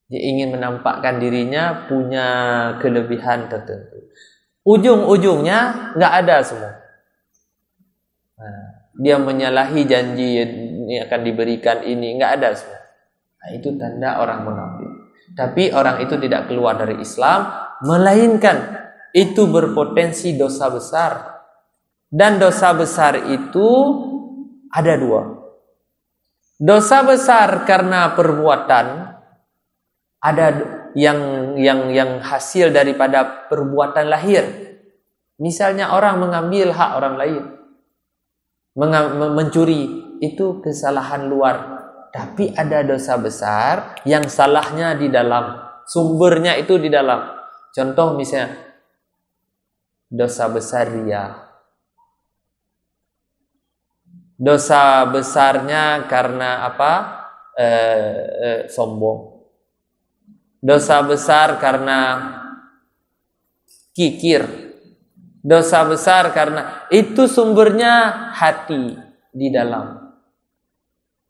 Dia ingin menampakkan dirinya punya kelebihan tertentu. Ujung-ujungnya nggak ada semua. Dia menyalahi janji yang akan diberikan ini, nggak ada semua. Nah, itu tanda orang munafik. Tapi orang itu tidak keluar dari Islam, melainkan itu berpotensi dosa besar. Dan dosa besar itu ada dua. Dosa besar karena perbuatan, ada yang hasil daripada perbuatan lahir. Misalnya orang mengambil hak orang lain, mencuri, itu kesalahan luar. Tapi ada dosa besar yang salahnya di dalam, sumbernya itu di dalam. Contoh misalnya dosa besar riya. Dosa besarnya karena apa? Sombong. Dosa besar karena kikir. Dosa besar karena itu sumbernya hati di dalam.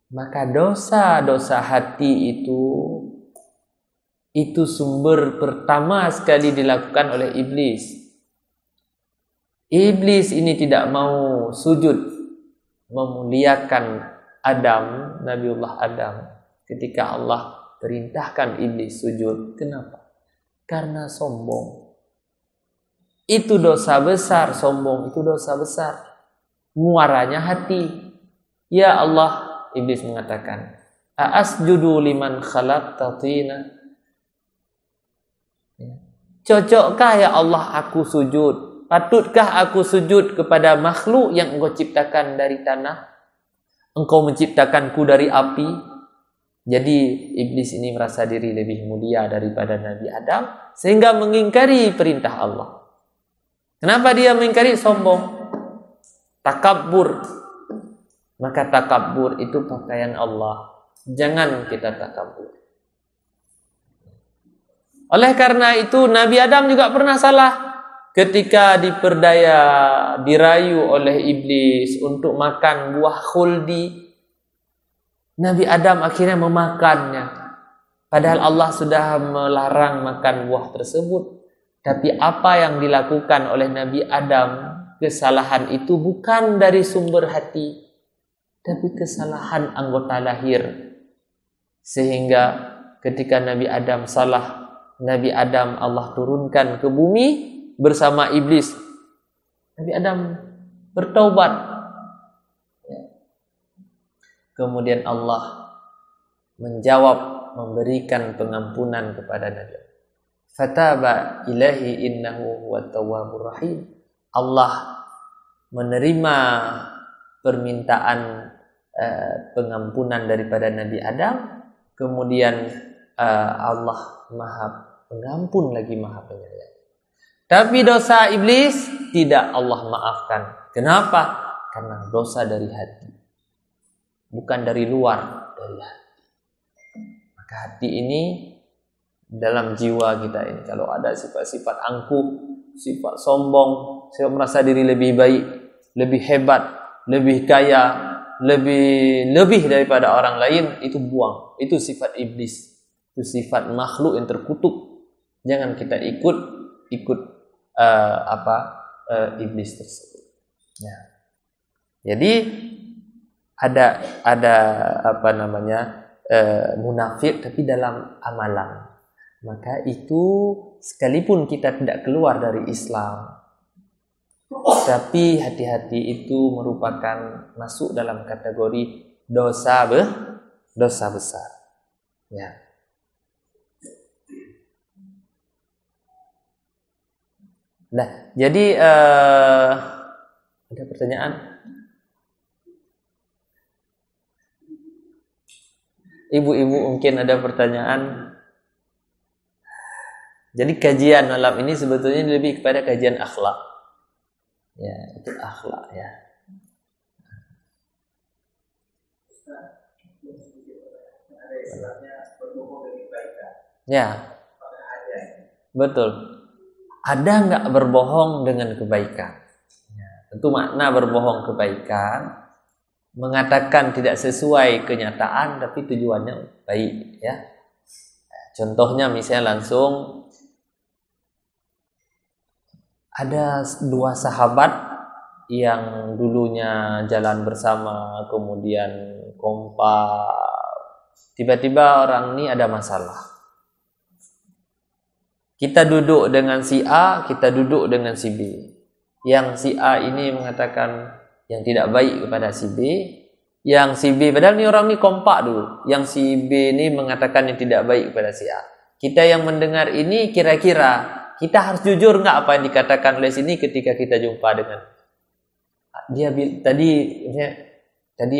Maka dosa-dosa hati itu sumber pertama sekali dilakukan oleh iblis. Iblis ini tidak mau sujud memuliakan Adam, Nabiullah Adam, ketika Allah perintahkan iblis sujud. Kenapa? Karena sombong. Itu dosa besar, sombong itu dosa besar. Muaranya hati. Ya Allah, iblis mengatakan, "Asjudu liman khalaqta tina?" Cocokkah ya Allah aku sujud? Patutkah aku sujud kepada makhluk yang Engkau ciptakan dari tanah? Engkau menciptakanku dari api. Jadi iblis ini merasa diri lebih mulia daripada Nabi Adam, sehingga mengingkari perintah Allah. Kenapa dia mengingkari? Sombong, takabbur. Maka takabbur itu pakaian Allah. Jangan kita takabbur. Oleh karena itu Nabi Adam juga pernah salah ketika dirayu oleh iblis untuk makan buah khuldi. Nabi Adam akhirnya memakannya. Padahal Allah sudah melarang makan buah tersebut. Tapi apa yang dilakukan oleh Nabi Adam, kesalahan itu bukan dari sumber hati, tapi kesalahan anggota lahir. Sehingga ketika Nabi Adam salah, Nabi Adam Allah turunkan ke bumi bersama iblis. Nabi Adam bertaubat. Kemudian Allah menjawab, memberikan pengampunan kepada Nabi Adam. Fataba ilahi innahu huwat tawwabur rahim. Allah menerima permintaan pengampunan daripada Nabi Adam. Kemudian Allah Maha Pengampun lagi Maha Penyayang. Tapi dosa iblis tidak Allah maafkan. Kenapa? Karena dosa dari hati, bukan dari luar, dari hati. Maka hati ini dalam jiwa kita ini, kalau ada sifat-sifat angkuh, sifat sombong, sifat merasa diri lebih baik, lebih hebat, lebih kaya, lebih daripada orang lain, itu buang. Itu sifat iblis. Itu sifat makhluk yang terkutuk. Jangan kita ikut iblis tersebut. Ya. Jadi ada munafik tapi dalam amalan. Maka itu sekalipun kita tidak keluar dari Islam, tapi hati-hati itu merupakan masuk dalam kategori dosa besar. Ya. Nah, jadi ada pertanyaan? Ibu-ibu mungkin ada pertanyaan. Jadi kajian malam ini sebetulnya lebih kepada kajian akhlak. Ya, itu akhlak ya. Ya, betul. Ada nggak berbohong dengan kebaikan? Ya, tentu makna berbohong kebaikan, mengatakan tidak sesuai kenyataan, tapi tujuannya baik. Ya. Contohnya misalnya langsung ada dua sahabat yang dulunya jalan bersama, kemudian kompak, Tiba-tiba orang ini ada masalah. Kita duduk dengan si A, kita duduk dengan si B. Yang si A ini mengatakan yang tidak baik kepada si B. Yang si B, padahal ni orang ni kompak dulu. Yang si B ni mengatakan yang tidak baik kepada si A. Kita yang mendengar ini kira-kira kita harus jujur enggak apa yang dikatakan oleh sini ketika kita jumpa dengan dia. Tadi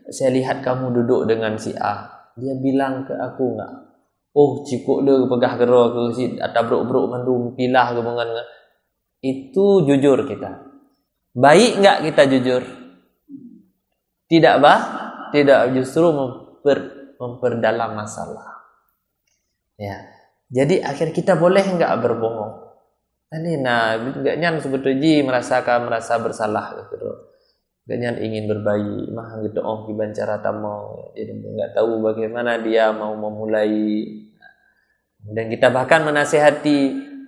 saya lihat kamu duduk dengan si A. Dia bilang ke aku enggak, oh cikuk dia pegah gero ke si atabruk-bruk mandu pilah ke mengan. Itu jujur kita. Baik enggak kita jujur? Tidak tidak, justru memperdalam masalah. Ya. Jadi akhir kita boleh enggak berbohong? Tadi enggak nyan sebetulnya merasa bersalah gitu. Ganyan ingin berbayi, mah gitu gimana cara tamu, jadi nggak tahu bagaimana dia mau memulai. Dan kita bahkan menasihati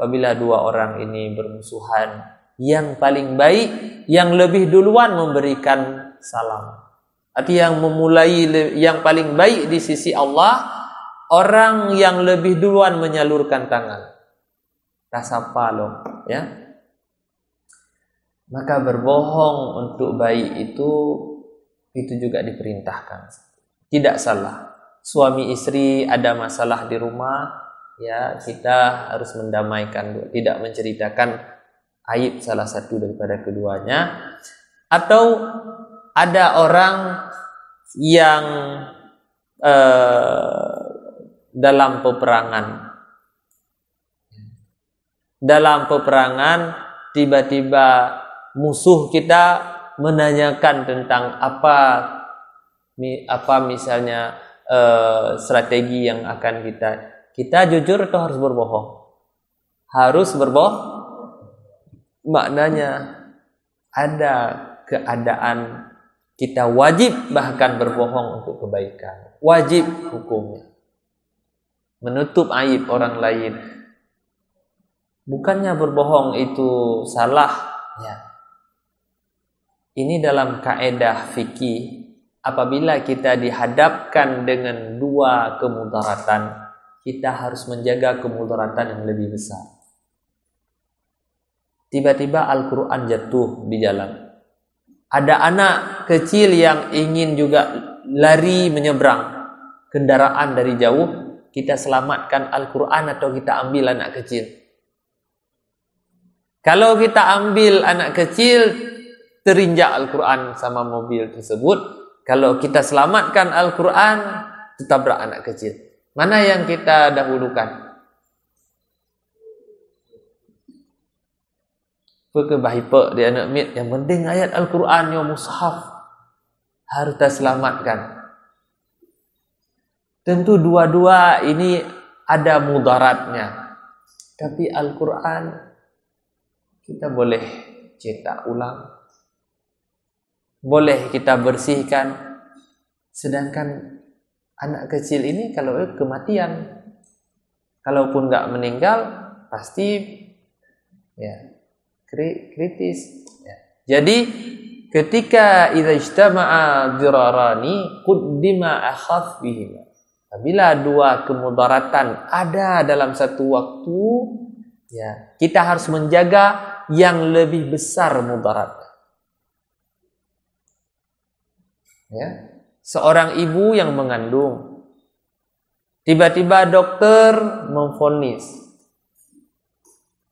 apabila dua orang ini bermusuhan, yang paling baik, yang lebih duluan memberikan salam. Arti yang memulai, yang paling baik di sisi Allah, orang yang lebih duluan menyalurkan tangan. Tasapa loh, ya. Maka berbohong untuk baik itu juga diperintahkan. Tidak salah. Suami istri ada masalah di rumah, ya kita harus mendamaikan, tidak menceritakan aib salah satu daripada keduanya. Atau ada orang yang dalam peperangan tiba-tiba musuh kita menanyakan tentang apa misalnya strategi yang akan kita jujur atau harus berbohong? Harus berbohong. Maknanya ada keadaan kita wajib bahkan berbohong untuk kebaikan. Wajib hukumnya. Menutup aib orang lain. Bukannya berbohong itu salah, ya. Ini dalam kaedah fikih, apabila kita dihadapkan dengan dua kemudaratan, kita harus menjaga kemudaratan yang lebih besar. Tiba-tiba Al-Quran jatuh di jalan. Ada anak kecil yang ingin juga lari menyeberang kendaraan dari jauh, kita selamatkan Al-Quran atau kita ambil anak kecil? Kalau kita ambil anak kecil, terinjak Al-Quran sama mobil tersebut. Kalau kita selamatkan Al-Quran, tertabrak anak kecil. Mana yang kita dahulukan? Kebahipa di anak mit, yang penting ayat Al-Quran yang mushaf harus kita selamatkan. Tentu dua-dua ini ada mudaratnya. Tapi Al-Quran kita boleh cetak ulang. Boleh kita bersihkan. Sedangkan anak kecil ini kalau kematian, kalaupun enggak meninggal, pasti ya kritis. Ya. Jadi ketika idza ijtama'a dirarani quddima akhaf bihima. Apabila dua kemudaratan ada dalam satu waktu, ya, kita harus menjaga yang lebih besar mudaratnya. Ya, seorang ibu yang mengandung, tiba-tiba dokter memvonis,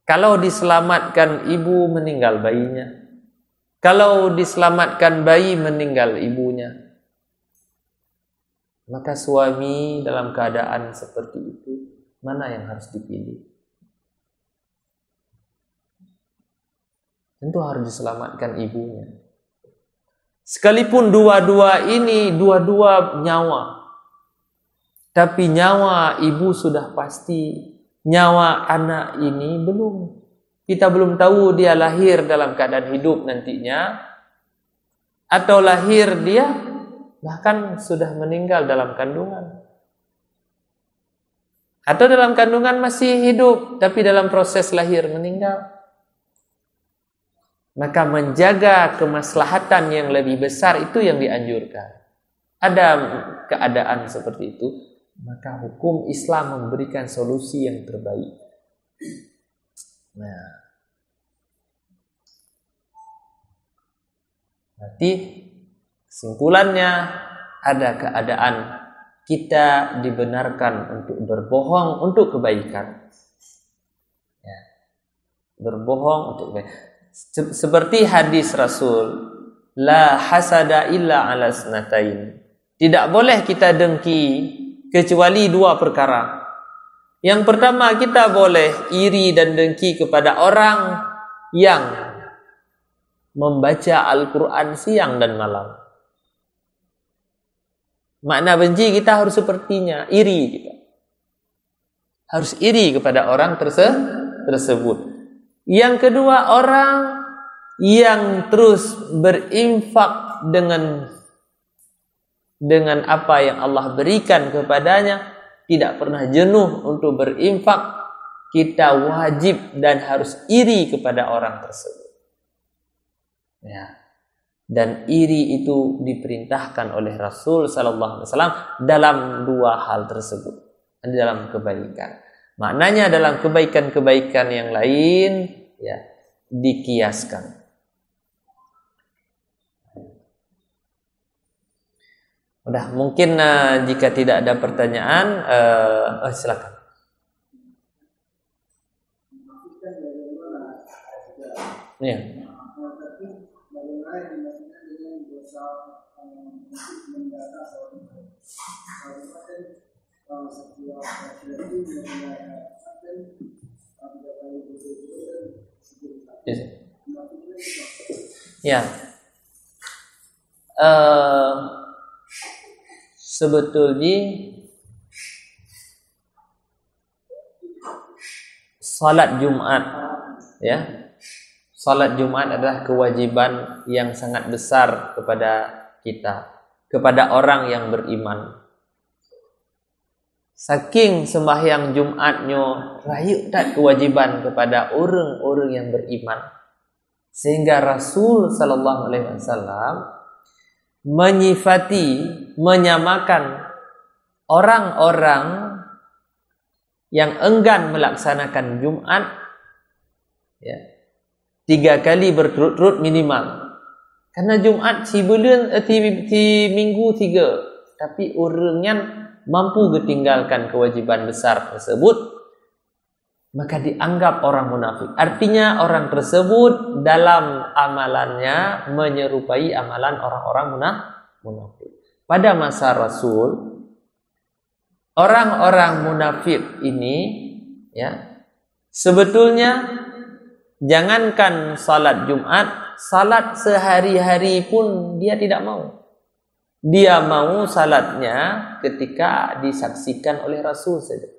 kalau diselamatkan ibu meninggal bayinya, kalau diselamatkan bayi meninggal ibunya, maka suami dalam keadaan seperti itu mana yang harus dipilih? Tentu harus diselamatkan ibunya. Sekalipun dua-dua ini dua-dua nyawa, tapi nyawa ibu sudah pasti, nyawa anak ini belum. Kita belum tahu dia lahir dalam keadaan hidup nantinya, atau lahir dia bahkan sudah meninggal dalam kandungan, atau dalam kandungan masih hidup tapi dalam proses lahir meninggal. Maka menjaga kemaslahatan yang lebih besar itu yang dianjurkan. ada keadaan seperti itu, maka hukum Islam memberikan solusi yang terbaik. Nah, berarti kesimpulannya ada keadaan kita dibenarkan untuk berbohong untuk kebaikan. Ya, berbohong untuk kebaikan. Seperti hadis Rasul, la hasada illa ala snatain. Tidak boleh kita dengki kecuali dua perkara. Yang pertama, kita boleh iri dan dengki kepada orang yang membaca Al-Quran siang dan malam. Makna benci kita harus sepertinya, iri kita. Harus iri kepada orang tersebut. Yang kedua, orang yang terus berinfak dengan apa yang Allah berikan kepadanya, tidak pernah jenuh untuk berinfak, kita wajib dan harus iri kepada orang tersebut. Ya. Dan iri itu diperintahkan oleh Rasul sallallahu alaihi wasallam dalam dua hal tersebut, dalam kebaikan. Maknanya dalam kebaikan-kebaikan yang lain, ya, dikiaskan. Udah, mungkin jika tidak ada pertanyaan, silakan. Ya. Ya. Sebetulnya salat Jumat, ya, salat Jumat adalah kewajiban yang sangat besar kepada kita, kepada orang yang beriman. Saking sembahyang Jumatnya rayu tak kewajiban kepada orang-orang yang beriman, sehingga Rasul sallallahu alaihi wasallam menyamakan orang-orang yang enggan melaksanakan Jumat, ya, 3 kali berturut-turut minimal. Karena Jumat si minggu 3, tapi orangnya mampu ketinggalkan kewajiban besar tersebut, maka dianggap orang munafik. Artinya orang tersebut dalam amalannya menyerupai amalan orang-orang munafik. Pada masa Rasul, orang-orang munafik ini, ya, sebetulnya jangankan salat Jumat, salat sehari-hari pun dia tidak mau. Dia mau salatnya ketika disaksikan oleh Rasul saja.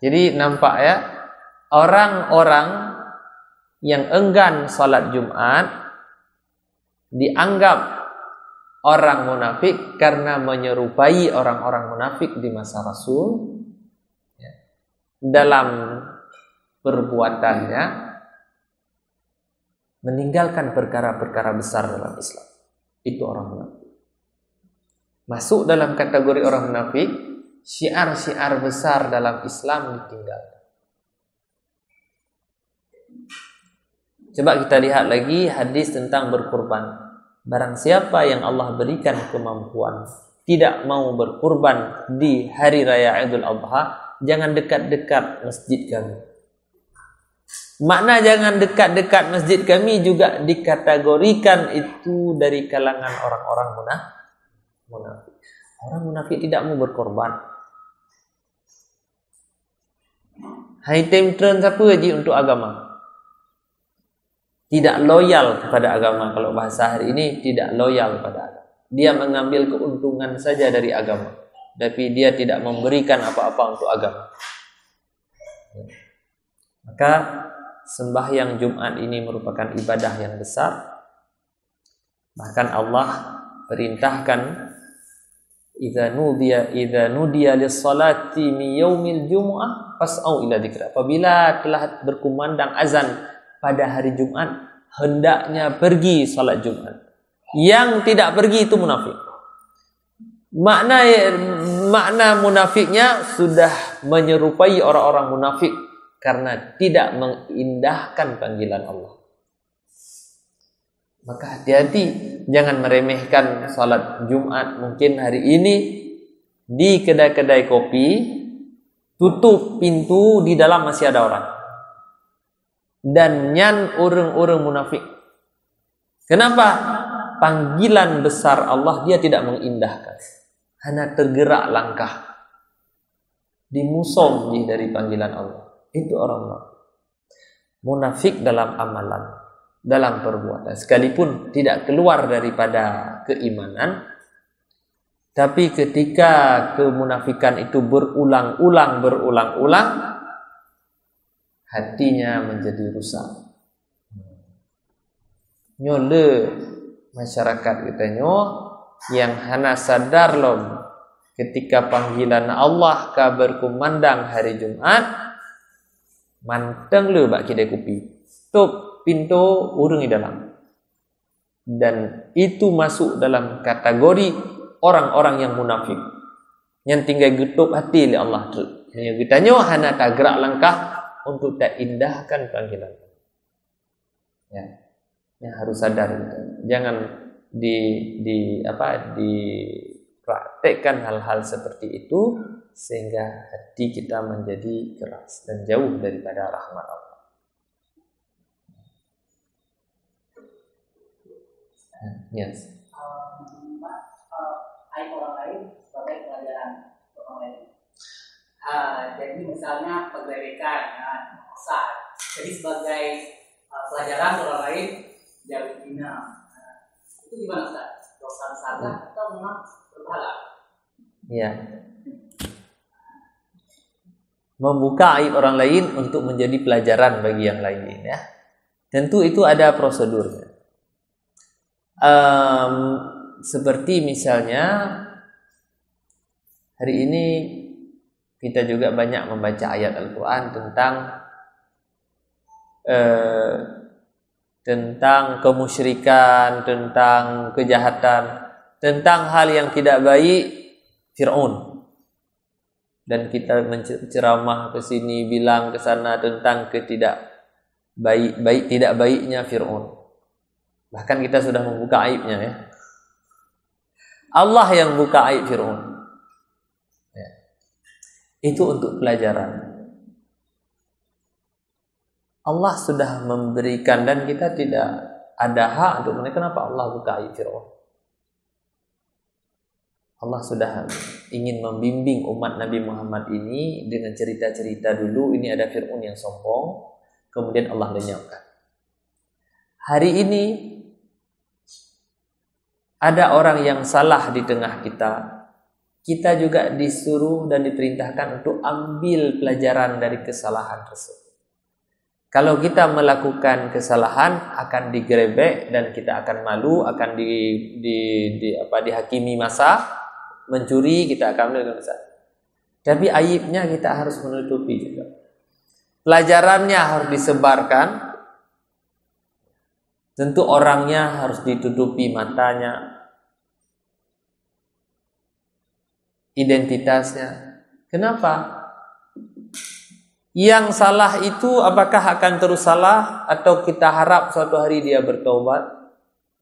Jadi nampak, ya, orang-orang yang enggan salat Jumat dianggap orang munafik karena menyerupai orang-orang munafik di masa Rasul, ya, dalam perbuatannya meninggalkan perkara-perkara besar dalam Islam. Itu orang munafik. Masuk dalam kategori orang munafik, syiar-syiar besar dalam Islam ditinggalkan. Coba kita lihat lagi hadis tentang berkurban. Barang siapa yang Allah berikan kemampuan tidak mau berkurban di hari raya Idul Adha, jangan dekat-dekat masjid kami. Makna jangan dekat-dekat masjid kami juga dikategorikan itu dari kalangan orang-orang munafik. Orang munafik tidak mau berkorban. High time turn siapa je untuk agama. Tidak loyal kepada agama. Kalau bahasa hari ini, tidak loyal kepada agama. Dia mengambil keuntungan saja dari agama, tapi dia tidak memberikan apa-apa untuk agama. Maka sembahyang Jumat ini merupakan ibadah yang besar. Bahkan Allah perintahkan, idza nudiya lis-salati min yaumil jumu'ah fas'au ila dzikra. Apabila telah berkumandang azan pada hari Jumat, hendaknya pergi salat Jumat. Yang tidak pergi itu munafik. Makna munafiknya sudah menyerupai orang-orang munafik karena tidak mengindahkan panggilan Allah. Maka hati-hati, jangan meremehkan salat Jumat. Mungkin hari ini di kedai-kedai kopi tutup pintu, di dalam masih ada orang. Dan nyan orang-orang munafik. Kenapa? Panggilan besar Allah dia tidak mengindahkan. Hanya tergerak langkah. Dimusom dari panggilan Allah. Itu orang munafik dalam amalan, dalam perbuatan. Sekalipun tidak keluar daripada keimanan, tapi ketika kemunafikan itu berulang-ulang, hatinya menjadi rusak. Nyole masyarakat kita yang hana sadar lom ketika panggilan Allah ka berkumandang hari Jumat, manteng le bak kedai kopi. Tutup pintu urung di dalam. Dan itu masuk dalam kategori orang-orang yang munafik. Yang tinggal getuk hati oleh Allah. Yang kita hana tak gerak langkah untuk tak indahkan panggilan. Ya. Yang harus sadar gitu. Jangan dipraktekkan hal-hal seperti itu sehingga hati kita menjadi keras dan jauh daripada rahmat Allah. Yes. Aib orang lain sebagai pelajaran orang lain. Jadi misalnya penggeledekan, saat jadi sebagai pelajaran orang lain jauh hina. Itu gimana Ustaz? Dosa besar atau memang berpahala? Ya. Membuka aib orang lain untuk menjadi pelajaran bagi yang lain, ya. Tentu itu ada prosedurnya. Seperti misalnya hari ini kita juga banyak membaca ayat Al-Quran tentang kemusyrikan, tentang kejahatan, tentang hal yang tidak baik Fir'aun. Dan kita menceramah ke sini, bilang ke sana tentang tidak baiknya Fir'aun. Bahkan kita sudah membuka aibnya, ya. Allah yang buka aib Fir'aun. Ya. Itu untuk pelajaran. Allah sudah memberikan dan kita tidak ada hak untuk menilai kenapa Allah buka aib Fir'aun. Allah sudah ingin membimbing umat Nabi Muhammad ini dengan cerita-cerita dulu. Ini ada Fir'aun yang sombong, kemudian Allah lenyapkan. Hari ini ada orang yang salah di tengah kita. Kita juga disuruh dan diperintahkan untuk ambil pelajaran dari kesalahan tersebut. Kalau kita melakukan kesalahan akan digerebek dan kita akan malu, akan dihakimi masa. Mencuri kita akan melakukan masa. Tapi aibnya kita harus menutupi juga. Pelajarannya harus disebarkan. Tentu orangnya harus ditutupi matanya, identitasnya. Kenapa? Yang salah itu apakah akan terus salah atau kita harap suatu hari dia bertobat,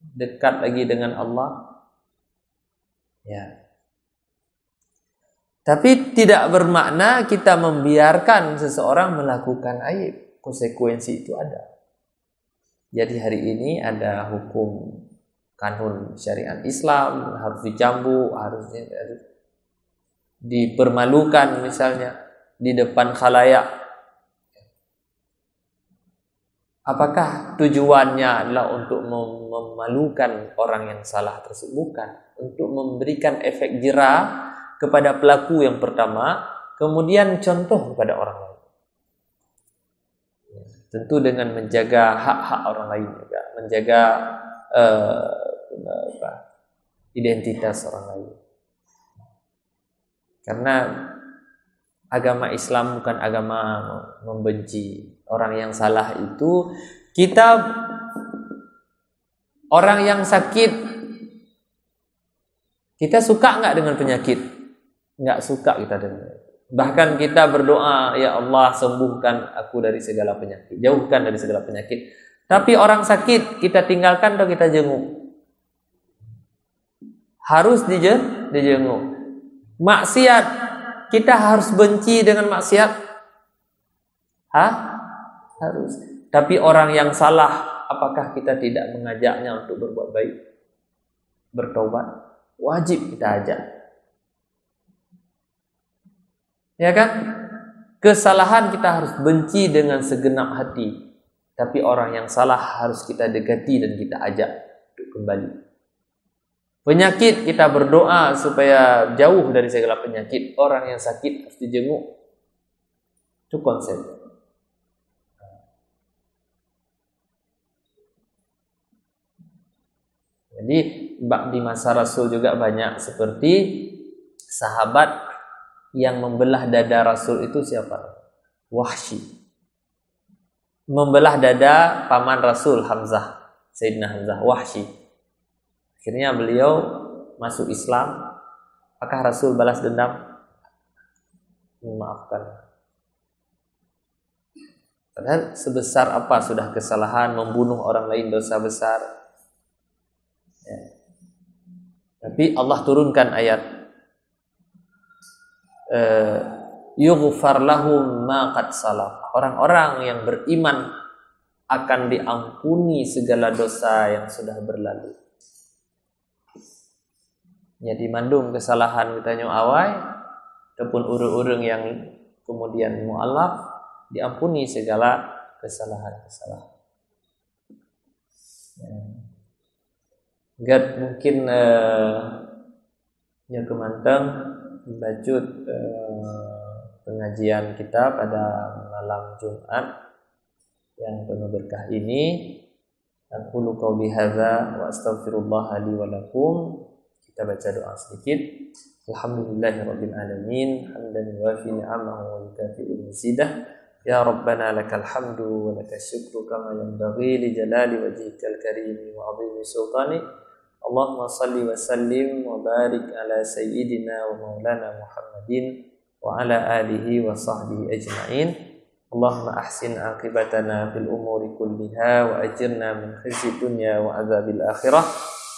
dekat lagi dengan Allah? Ya. Tapi tidak bermakna kita membiarkan seseorang melakukan aib. Konsekuensi itu ada. Jadi hari ini ada hukum kanun syariat Islam, harus dicambuk, harus dipermalukan misalnya di depan khalayak. Apakah tujuannya adalah untuk memalukan orang yang salah tersebut? Bukan. Untuk memberikan efek jera kepada pelaku yang pertama, kemudian contoh kepada orang lain. Tentu dengan menjaga hak-hak orang lain juga, menjaga identitas orang lain. Karena agama Islam bukan agama membenci. Orang yang salah itu kita Orang yang sakit, kita suka nggak dengan penyakit? Nggak suka kita dengan. Bahkan kita berdoa, ya Allah sembuhkan aku dari segala penyakit, jauhkan dari segala penyakit. Tapi orang sakit kita tinggalkan atau kita jenguk? Harus dijenguk. Maksiat, kita harus benci dengan maksiat? Harus. Tapi orang yang salah, apakah kita tidak mengajaknya untuk berbuat baik? Bertobat? Wajib kita ajak. Ya kan? Kesalahan kita harus benci dengan segenap hati. Tapi orang yang salah harus kita dekati dan kita ajak untuk kembali. Penyakit kita berdoa supaya jauh dari segala penyakit. Orang yang sakit harus dijenguk. Itu konsep. Jadi di masa Rasul juga banyak seperti sahabat yang membelah dada Rasul itu siapa? Wahsy. Membelah dada paman Rasul Hamzah, Sayyidina Hamzah, Wahsy. Akhirnya beliau masuk Islam. Apakah Rasul balas dendam? Memaafkan. Padahal sebesar apa sudah kesalahan, membunuh orang lain dosa besar. Ya. Tapi Allah turunkan ayat yughfar lahum ma qad salaf. Orang-orang yang beriman akan diampuni segala dosa yang sudah berlalu. Jadi mandum kesalahan kita awai ataupun urung-urung yang kemudian mu'alaf, diampuni segala kesalahan-kesalahan. Gak mungkin ya kemanteng bacut pengajian kita pada malam Jumat yang penuh berkah ini. Aqulu qouli hadza wa astaghfirullah li wa lakum. Kita baca doa sedikit. Alhamdulillahirabbil alamin, hamdan yuwafi ni'amahu wa yukafi'u mazidah. Ya Rabbana lakal hamdu wa lakas syukru kama yanbaghi li jalali wajhikal karim wa 'azimi sultani. Allahumma salli wa sallim wa barik ala sayyidina wa maulana Muhammadin wa ala alihi wa sahbihi ajma'in. Allahumma ahsin aqibatana fil umuri kulliha wa ajirna min khizyi dunya wa adzabil akhirah.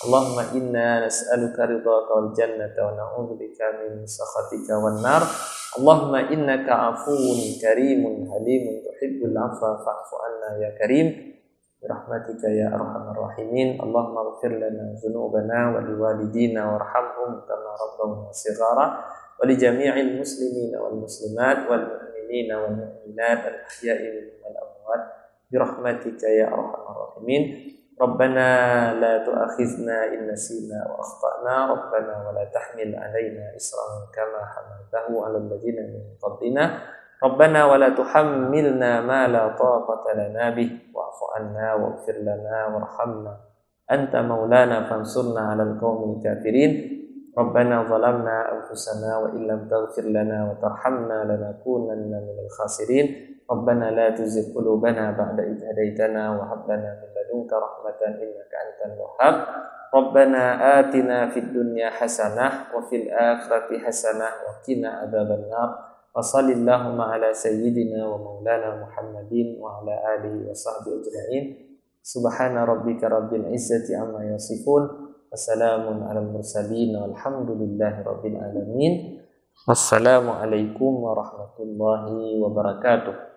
Allahumma inna nas'aluka ridhaka wal jannata wa na'udzubika min sakhatika wan nar. Allahumma innaka 'afuwun karimun halimun tuhibbul 'afwa fa'fu 'anna ya karim. Birahmatika ya arhamar rahimin. Allahumma ighfir lana dzunubana wa liwalidina warhamhum kama rabbawna shighara wa li jami'il muslimina wal muslimat wal mu'minina wal mu'minat al ahya'i minhum wal amwat birahmatika ya arhamar rahimin. Rabbana la tu'akhizna in nasina wa akhtana. Rabbana wa la tahmil 'alaina isran kama hamaltahu 'alal ladzina min qablina. Rabbana wa la tuhammilna ma la taqata lana bih wa'fu 'anna waghfir lana warhamna anta maulana fansurna 'alal qaumil kafirin. Rabbana zalamna anfusana wa illam taghfir lana wa tarhamna lanakunanna minal khasirin. Rabbana la tuzigh qulubana ba'da idh hadaitana wa hab lana min ladunka rahmatan innaka antal wahhab. Rabbana atina fid dunya hasanah wa fil akhirati hasanah wa qina adzabannar. Wa sallallahu ala sayyidina wa maulana Muhammadin wa ala alihi wa sahbihi ajma'in. Subhana rabbika rabbil izzati amma yasifun. Wassalamun alal mursalin walhamdulillahi rabbil alamin. Wassalamualaikum warahmatullahi wabarakatuh.